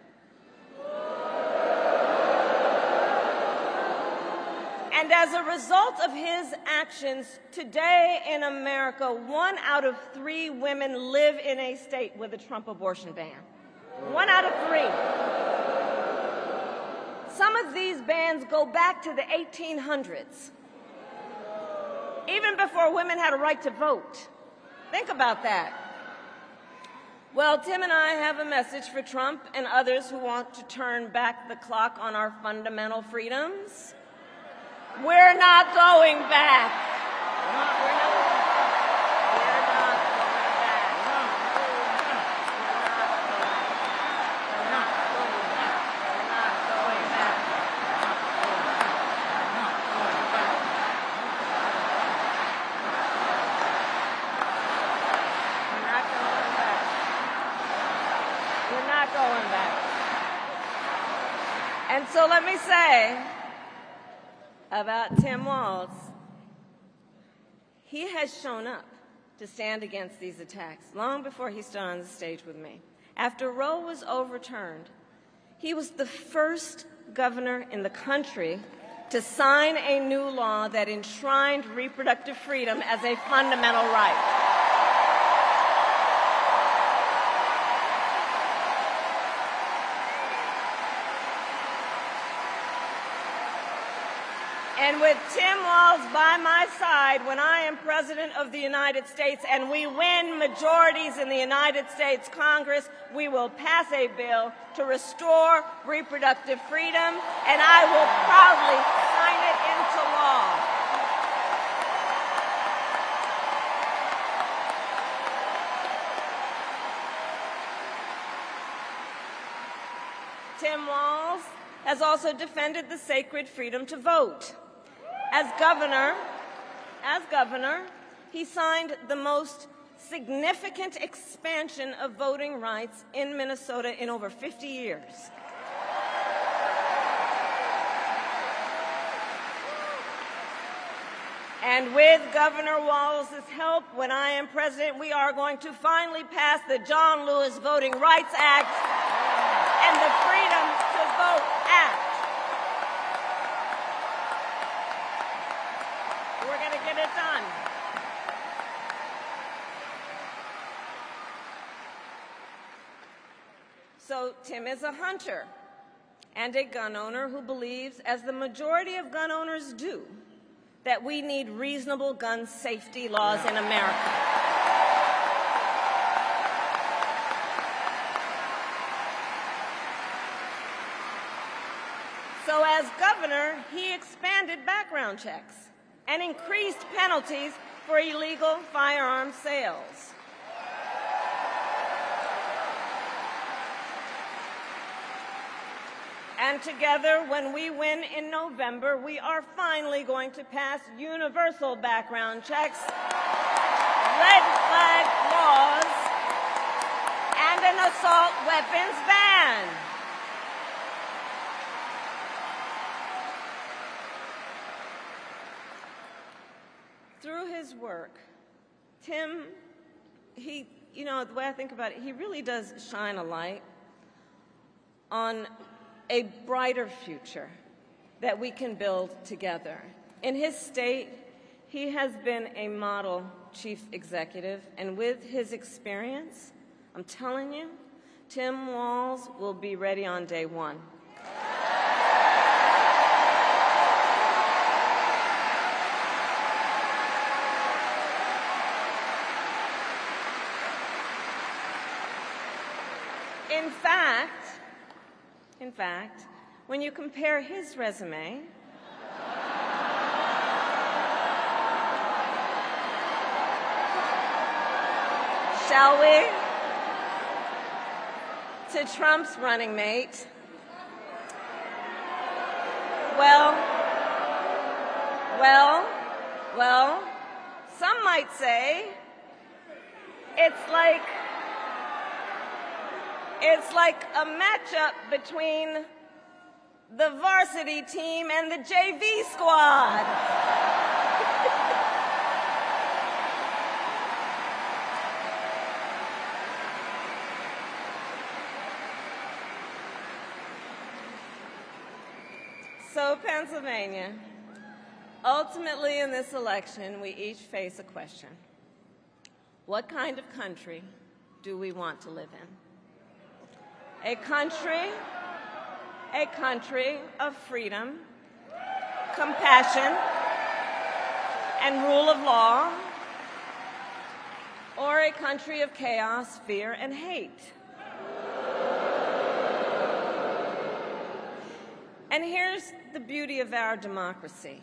And as a result of his actions, today in America, 1 out of 3 women live in a state with a Trump abortion ban. 1 out of 3. Some of these bans go back to the 1800s, even before women had a right to vote. Think about that. Well, Tim and I have a message for Trump and others who want to turn back the clock on our fundamental freedoms. We're not going back. We're not going back. And so let me say about Tim Walz, he has shown up to stand against these attacks long before he stood on the stage with me. After Roe was overturned, he was the first governor in the country to sign a new law that enshrined reproductive freedom as a fundamental right. And with Tim Walz by my side when I am President of the United States and we win majorities in the United States Congress, we will pass a bill to restore reproductive freedom, and I will proudly sign it into law. Tim Walz has also defended the sacred freedom to vote. As governor, he signed the most significant expansion of voting rights in Minnesota in over 50 years. And with Governor Walz's help, when I am president, we are going to finally pass the John Lewis Voting Rights Act and the Freedom to Vote Act. We're going to get it done. So Tim is a hunter and a gun owner who believes, as the majority of gun owners do, that we need reasonable gun safety laws in America. So as governor, he expanded background checks and increased penalties for illegal firearm sales. And together, when we win in November, we are finally going to pass universal background checks, red flag laws, and an assault weapons ban. Through his work, Tim, the way I think about it, he really does shine a light on a brighter future that we can build together. In his state, he has been a model chief executive, and with his experience, I'm telling you, Tim Walz will be ready on day one. In fact, when you compare his resume shall we, to Trump's running mate, well, some might say it's like a matchup between the varsity team and the JV squad. So, Pennsylvania, ultimately in this election, we each face a question. What kind of country do we want to live in? A country of freedom, compassion, and rule of law, or a country of chaos, fear, and hate? And here's the beauty of our democracy.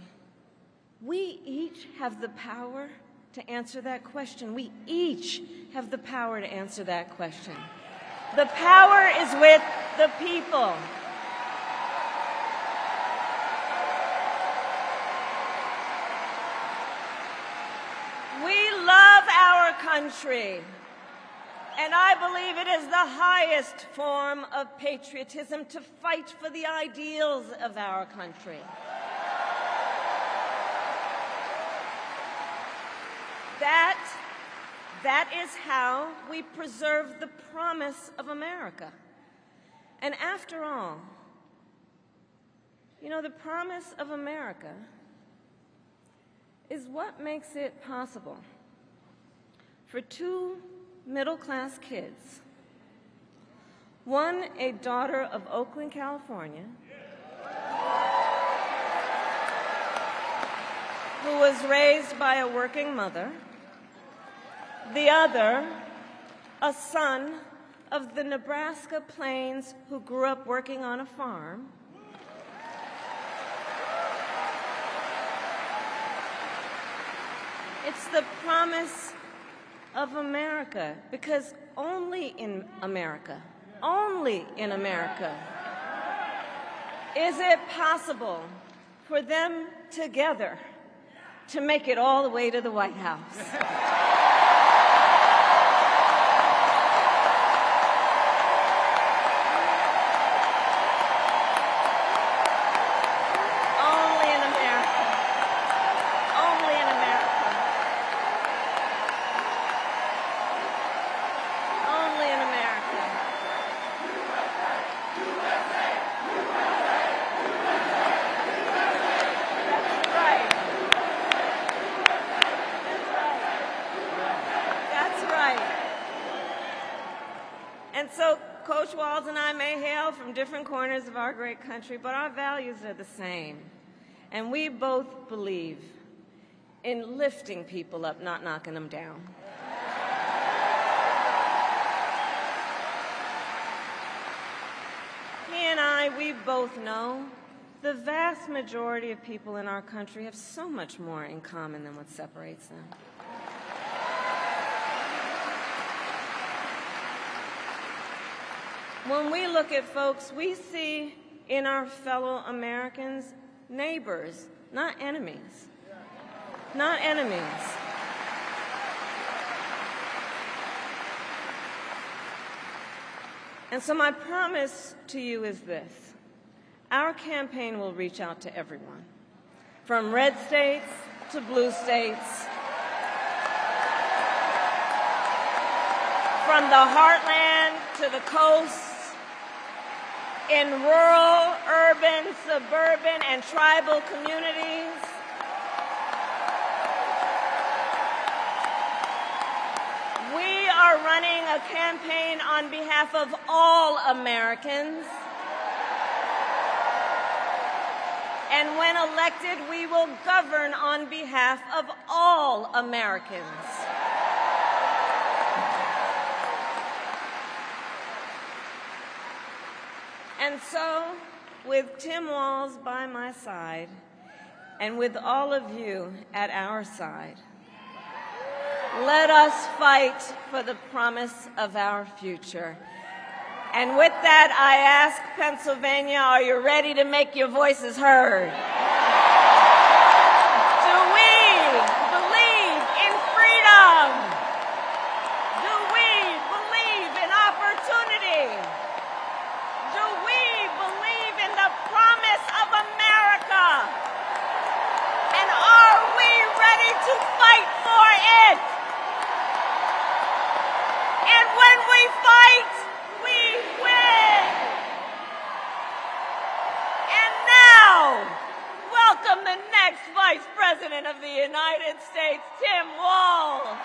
We each have the power to answer that question. We each have the power to answer that question. The power is with the people. We love our country, and I believe it is the highest form of patriotism to fight for the ideals of our country. That is how we preserve the promise of America. And after all, the promise of America is what makes it possible for two middle-class kids, one a daughter of Oakland, California, who was raised by a working mother, the other, a son of the Nebraska plains who grew up working on a farm, it's the promise of America, because only in America, is it possible for them together to make it all the way to the White House. And so Coach Walz and I may hail from different corners of our great country, but our values are the same. And we both believe in lifting people up, not knocking them down. He and I, we both know the vast majority of people in our country have so much more in common than what separates them. When we look at folks, we see in our fellow Americans neighbors, not enemies. Not enemies. And so my promise to you is this. Our campaign will reach out to everyone, from red states to blue states, from the heartland to the coast, in rural, urban, suburban, and tribal communities. We are running a campaign on behalf of all Americans. And when elected, we will govern on behalf of all Americans. And so, with Tim Walz by my side, and with all of you at our side, let us fight for the promise of our future. And with that, I ask Pennsylvania, are you ready to make your voices heard? Do we believe in freedom? Do we believe in opportunity? Do we believe in the promise of America? And are we ready to fight for it? And when we fight, we win. And now, welcome the next Vice President of the United States, Tim Walz.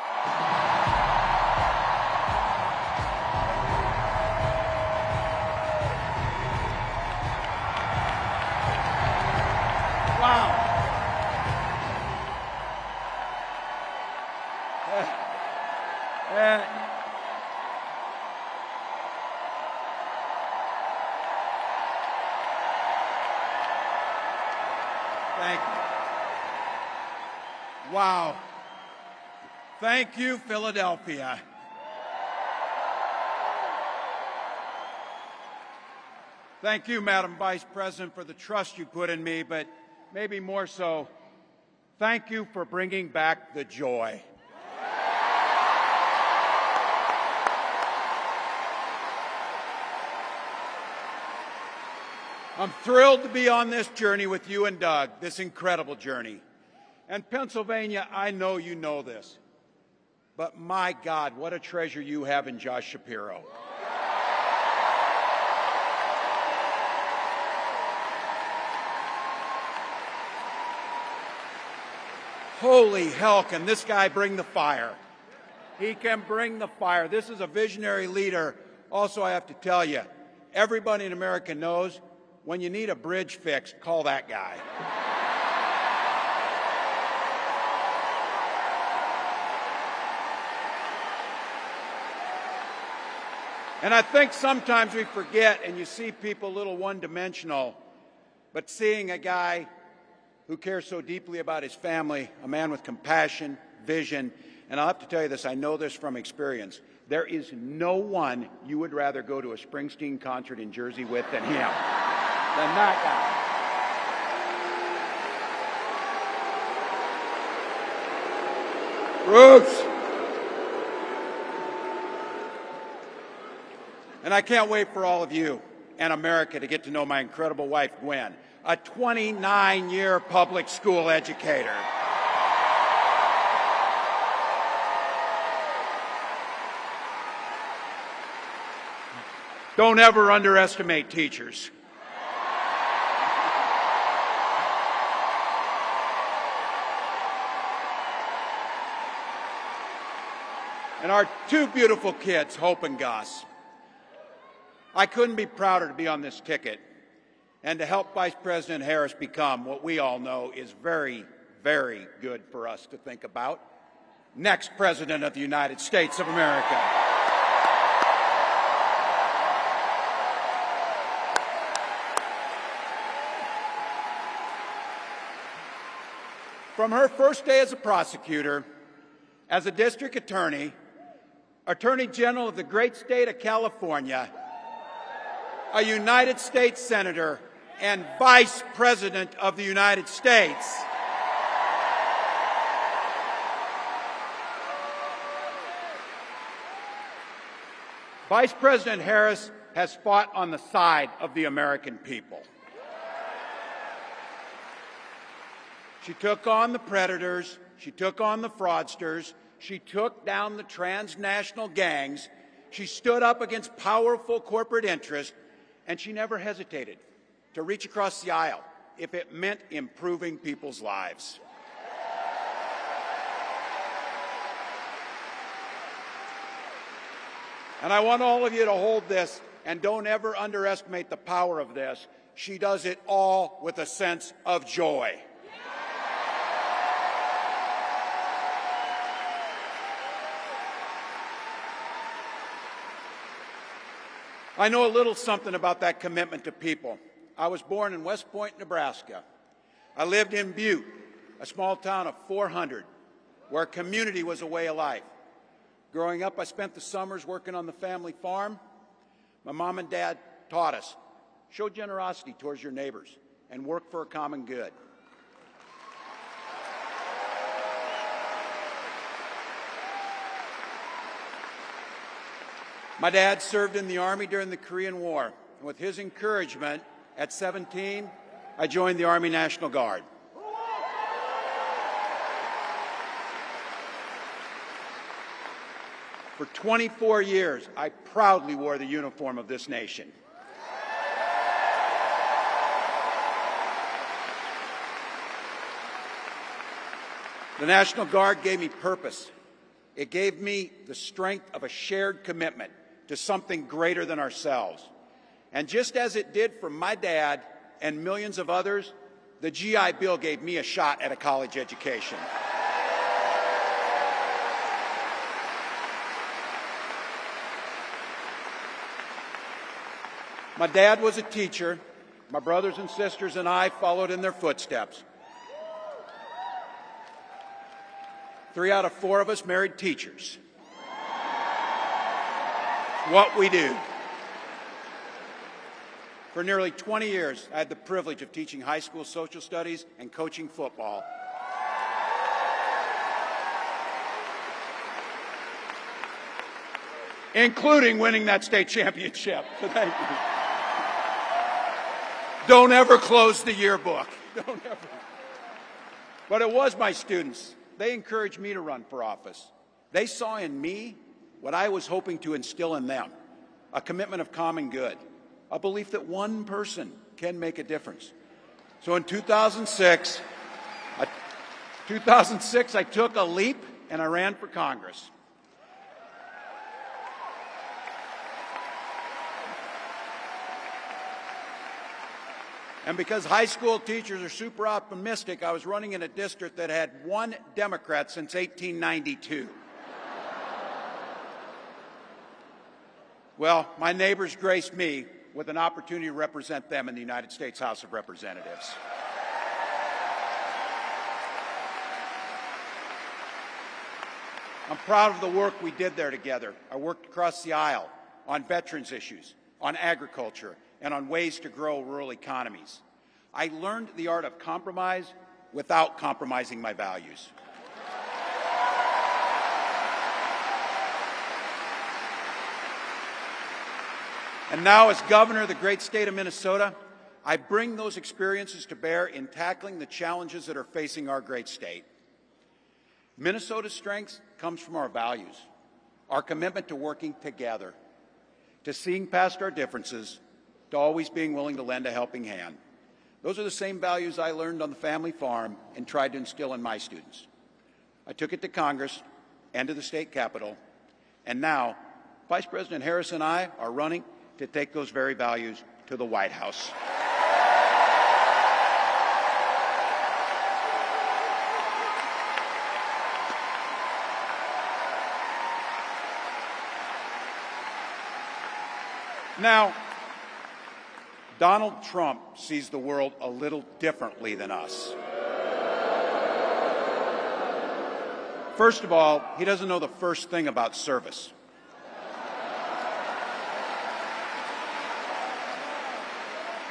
Wow. Thank you. Wow. Thank you, Philadelphia. Thank you, Madam Vice President, for the trust you put in me, but maybe more so, thank you for bringing back the joy. I'm thrilled to be on this journey with you and Doug, this incredible journey. And Pennsylvania, I know you know this, but my God, what a treasure you have in Josh Shapiro. Holy hell, can this guy bring the fire? He can bring the fire. This is a visionary leader. Also, I have to tell you, everybody in America knows when you need a bridge fixed, call that guy. And I think sometimes we forget, and you see people a little one-dimensional, but seeing a guy who cares so deeply about his family, a man with compassion, vision, and I'll have to tell you this, I know this from experience, there is no one you would rather go to a Springsteen concert in Jersey with than him, than that guy. Bruce! And I can't wait for all of you and America to get to know my incredible wife, Gwen, a 29-year public school educator. Don't ever underestimate teachers. And our two beautiful kids, Hope and Gus. I couldn't be prouder to be on this ticket and to help Vice President Harris become what we all know is very, very good for us to think about, next President of the United States of America. From her first day as a prosecutor, as a district attorney, Attorney General of the great state of California, a United States Senator, and Vice President of the United States. Vice President Harris has fought on the side of the American people. She took on the predators, she took on the fraudsters, she took down the transnational gangs, she stood up against powerful corporate interests, and she never hesitated to reach across the aisle if it meant improving people's lives. And I want all of you to hold this, and don't ever underestimate the power of this. She does it all with a sense of joy. I know a little something about that commitment to people. I was born in West Point, Nebraska. I lived in Butte, a small town of 400, where community was a way of life. Growing up, I spent the summers working on the family farm. My mom and dad taught us, show generosity towards your neighbors and work for a common good. My dad served in the Army during the Korean War. And with his encouragement, at 17, I joined the Army National Guard. For 24 years, I proudly wore the uniform of this nation. The National Guard gave me purpose. It gave me the strength of a shared commitment to something greater than ourselves. And just as it did for my dad and millions of others, the GI Bill gave me a shot at a college education. My dad was a teacher. My brothers and sisters and I followed in their footsteps. 3 out of 4 of us married teachers. What we do. For nearly 20 years, I had the privilege of teaching high school social studies and coaching football. Including winning that state championship. So thank you. Don't ever close the yearbook. Don't ever. But it was my students. They encouraged me to run for office. They saw in me what I was hoping to instill in them, a commitment of common good, a belief that one person can make a difference. So in 2006, I took a leap and I ran for Congress. And because high school teachers are super optimistic, I was running in a district that had 1 Democrat since 1892. Well, my neighbors graced me with an opportunity to represent them in the United States House of Representatives. I'm proud of the work we did there together. I worked across the aisle on veterans issues, on agriculture, and on ways to grow rural economies. I learned the art of compromise without compromising my values. And now, as governor of the great state of Minnesota, I bring those experiences to bear in tackling the challenges that are facing our great state. Minnesota's strength comes from our values, our commitment to working together, to seeing past our differences, to always being willing to lend a helping hand. Those are the same values I learned on the family farm and tried to instill in my students. I took it to Congress and to the state capitol, and now Vice President Harris and I are running to take those very values to the White House. Now, Donald Trump sees the world a little differently than us. First of all, he doesn't know the first thing about service.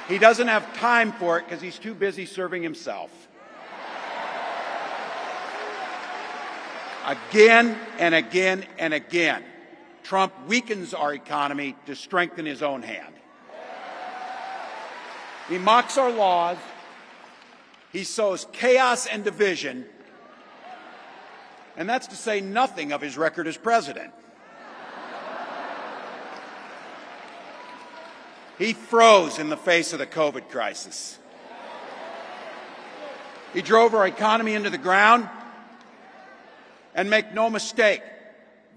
He doesn't have time for it because he's too busy serving himself. Again and again and again, Trump weakens our economy to strengthen his own hand. He mocks our laws. He sows chaos and division. And that's to say nothing of his record as president. He froze in the face of the COVID crisis. He drove our economy into the ground. And make no mistake,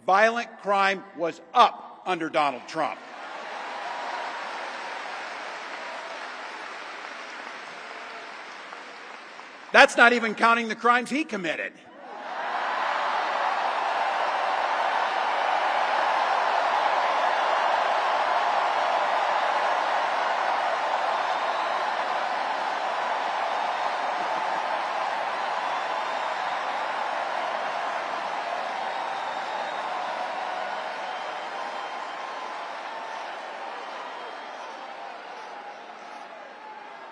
violent crime was up under Donald Trump. That's not even counting the crimes he committed.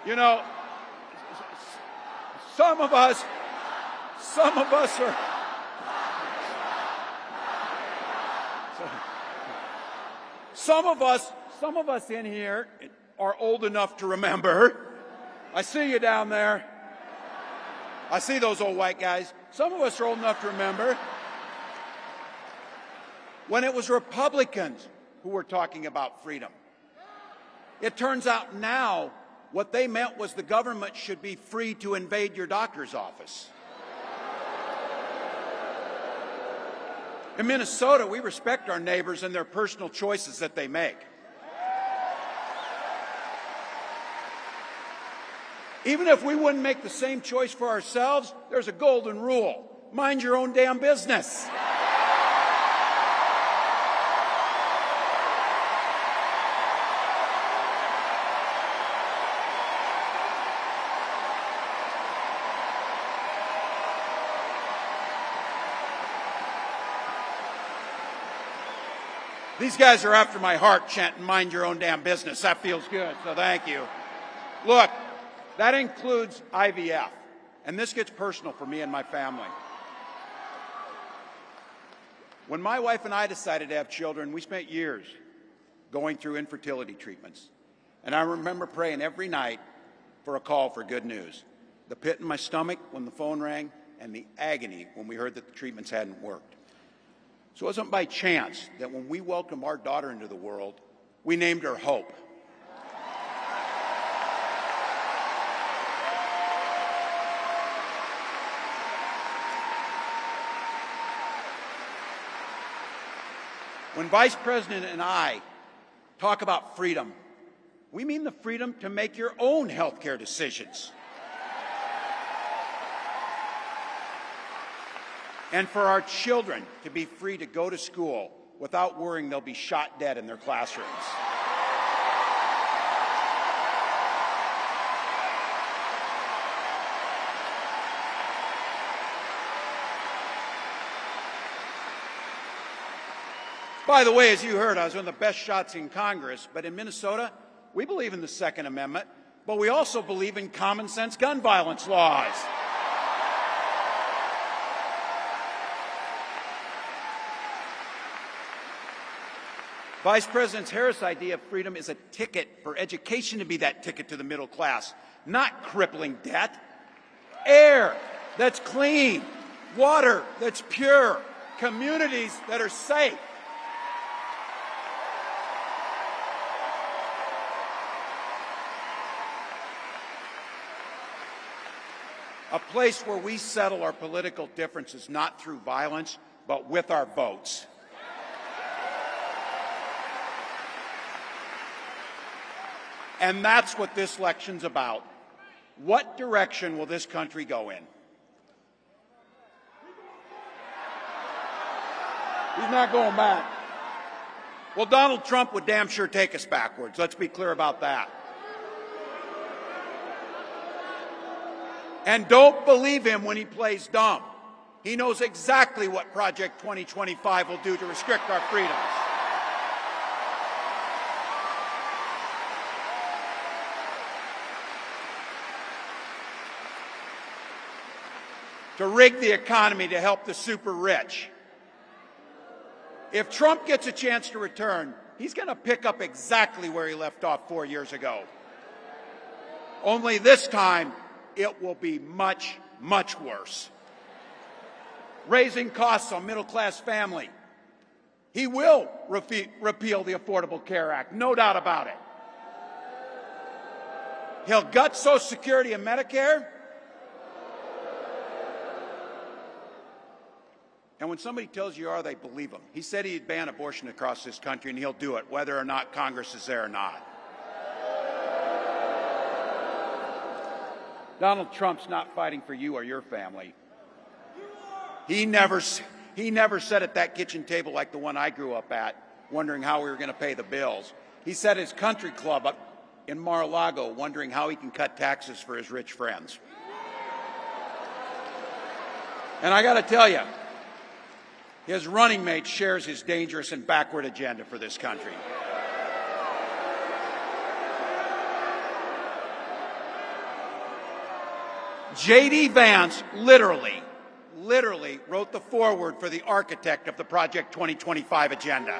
You know, some of us are, some of us in here are old enough to remember. I see you down there. I see those old white guys. Some of us are old enough to remember when it was Republicans who were talking about freedom. It turns out now what they meant was the government should be free to invade your doctor's office. In Minnesota, we respect our neighbors and their personal choices that they make. Even if we wouldn't make the same choice for ourselves, there's a golden rule. Mind your own damn business. These guys are after my heart chanting, mind your own damn business. That feels good, so thank you. Look, that includes IVF, and this gets personal for me and my family. When my wife and I decided to have children, we spent years going through infertility treatments. And I remember praying every night for a call for good news. The pit in my stomach when the phone rang, and the agony when we heard that the treatments hadn't worked. So it wasn't by chance that when we welcomed our daughter into the world, we named her Hope. When Vice President and I talk about freedom, we mean the freedom to make your own health care decisions. And for our children to be free to go to school without worrying they'll be shot dead in their classrooms. By the way, as you heard, I was one of the best shots in Congress, but in Minnesota, we believe in the Second Amendment, but we also believe in common sense gun violence laws. Vice President Harris' idea of freedom is a ticket for education to be that ticket to the middle class, not crippling debt. Air that's clean, water that's pure, communities that are safe. A place where we settle our political differences not through violence, but with our votes. And that's what this election's about. What direction will this country go in? He's not going back. Well, Donald Trump would damn sure take us backwards. Let's be clear about that. And don't believe him when he plays dumb. He knows exactly what Project 2025 will do to restrict our freedoms. To rig the economy to help the super rich. If Trump gets a chance to return, he's going to pick up exactly where he left off 4 years ago. Only this time, it will be much, much worse. Raising costs on middle-class family. He will repeal the Affordable Care Act, no doubt about it. He'll gut Social Security and Medicare. And when somebody tells you are, they believe him. He said he'd ban abortion across this country, and he'll do it, whether or not Congress is there or not. Donald Trump's not fighting for you or your family. He never sat at that kitchen table like the one I grew up at, wondering how we were going to pay the bills. He sat at his country club up in Mar-a-Lago, wondering how he can cut taxes for his rich friends. And I got to tell you, his running mate shares his dangerous and backward agenda for this country. J.D. Vance literally wrote the foreword for the architect of the Project 2025 agenda.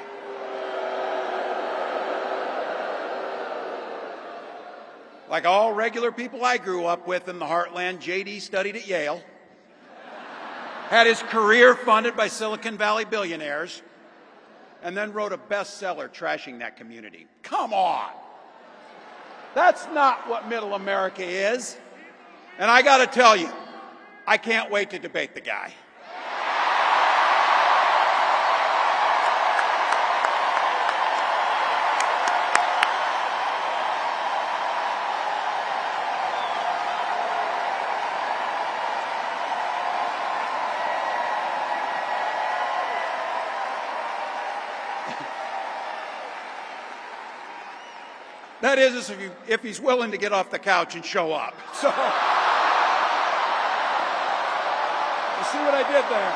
Like all regular people I grew up with in the heartland, J.D. studied at Yale, had his career funded by Silicon Valley billionaires, and then wrote a bestseller trashing that community. Come on! That's not what middle America is. And I got to tell you, I can't wait to debate the guy. That is, if he's willing to get off the couch and show up. So, you see what I did there?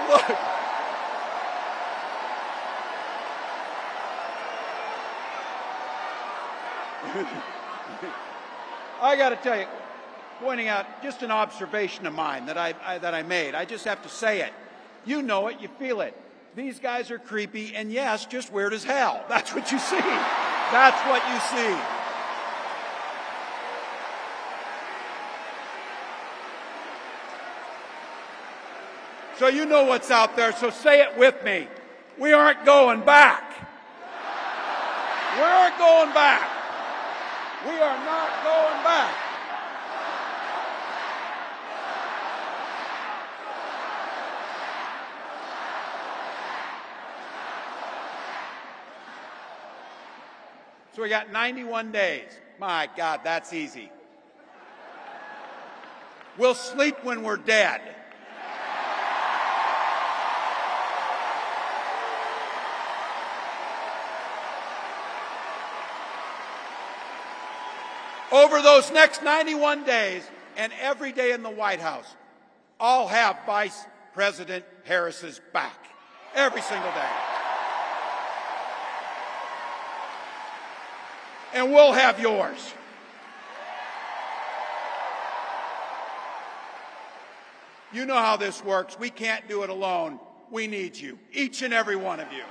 Look. I got to tell you, pointing out just an observation of mine that I made. I just have to say it. You know it, you feel it. These guys are creepy and, yes, just weird as hell. That's what you see. That's what you see. So you know what's out there, so say it with me. We aren't going back. We aren't going back. We are not going back. So we got 91 days. My God, that's easy. We'll sleep when we're dead. Over those next 91 days and every day in the White House, I'll have Vice President Harris's back. Every single day. And we'll have yours. You know how this works. We can't do it alone. We need you, each and every one of you.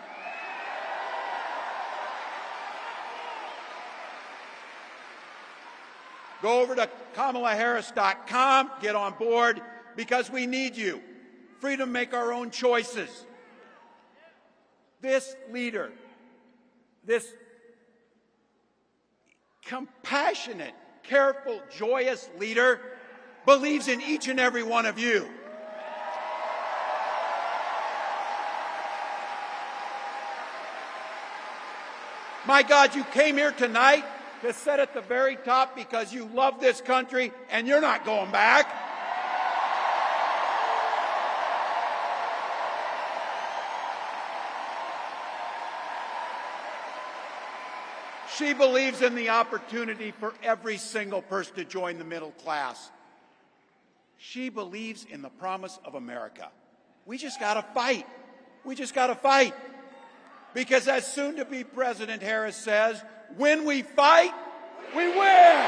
Go over to KamalaHarris.com, get on board, because we need you. Freedom to make our own choices. This leader, this compassionate, careful, joyous leader believes in each and every one of you. My God, you came here tonight to sit at the very top because you love this country and you're not going back. She believes in the opportunity for every single person to join the middle class. She believes in the promise of America. We just got to fight. We just got to fight. Because as soon-to-be President Harris says, when we fight, we win.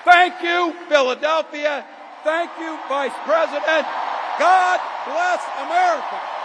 Thank you, Philadelphia. Thank you, Vice President. God bless America.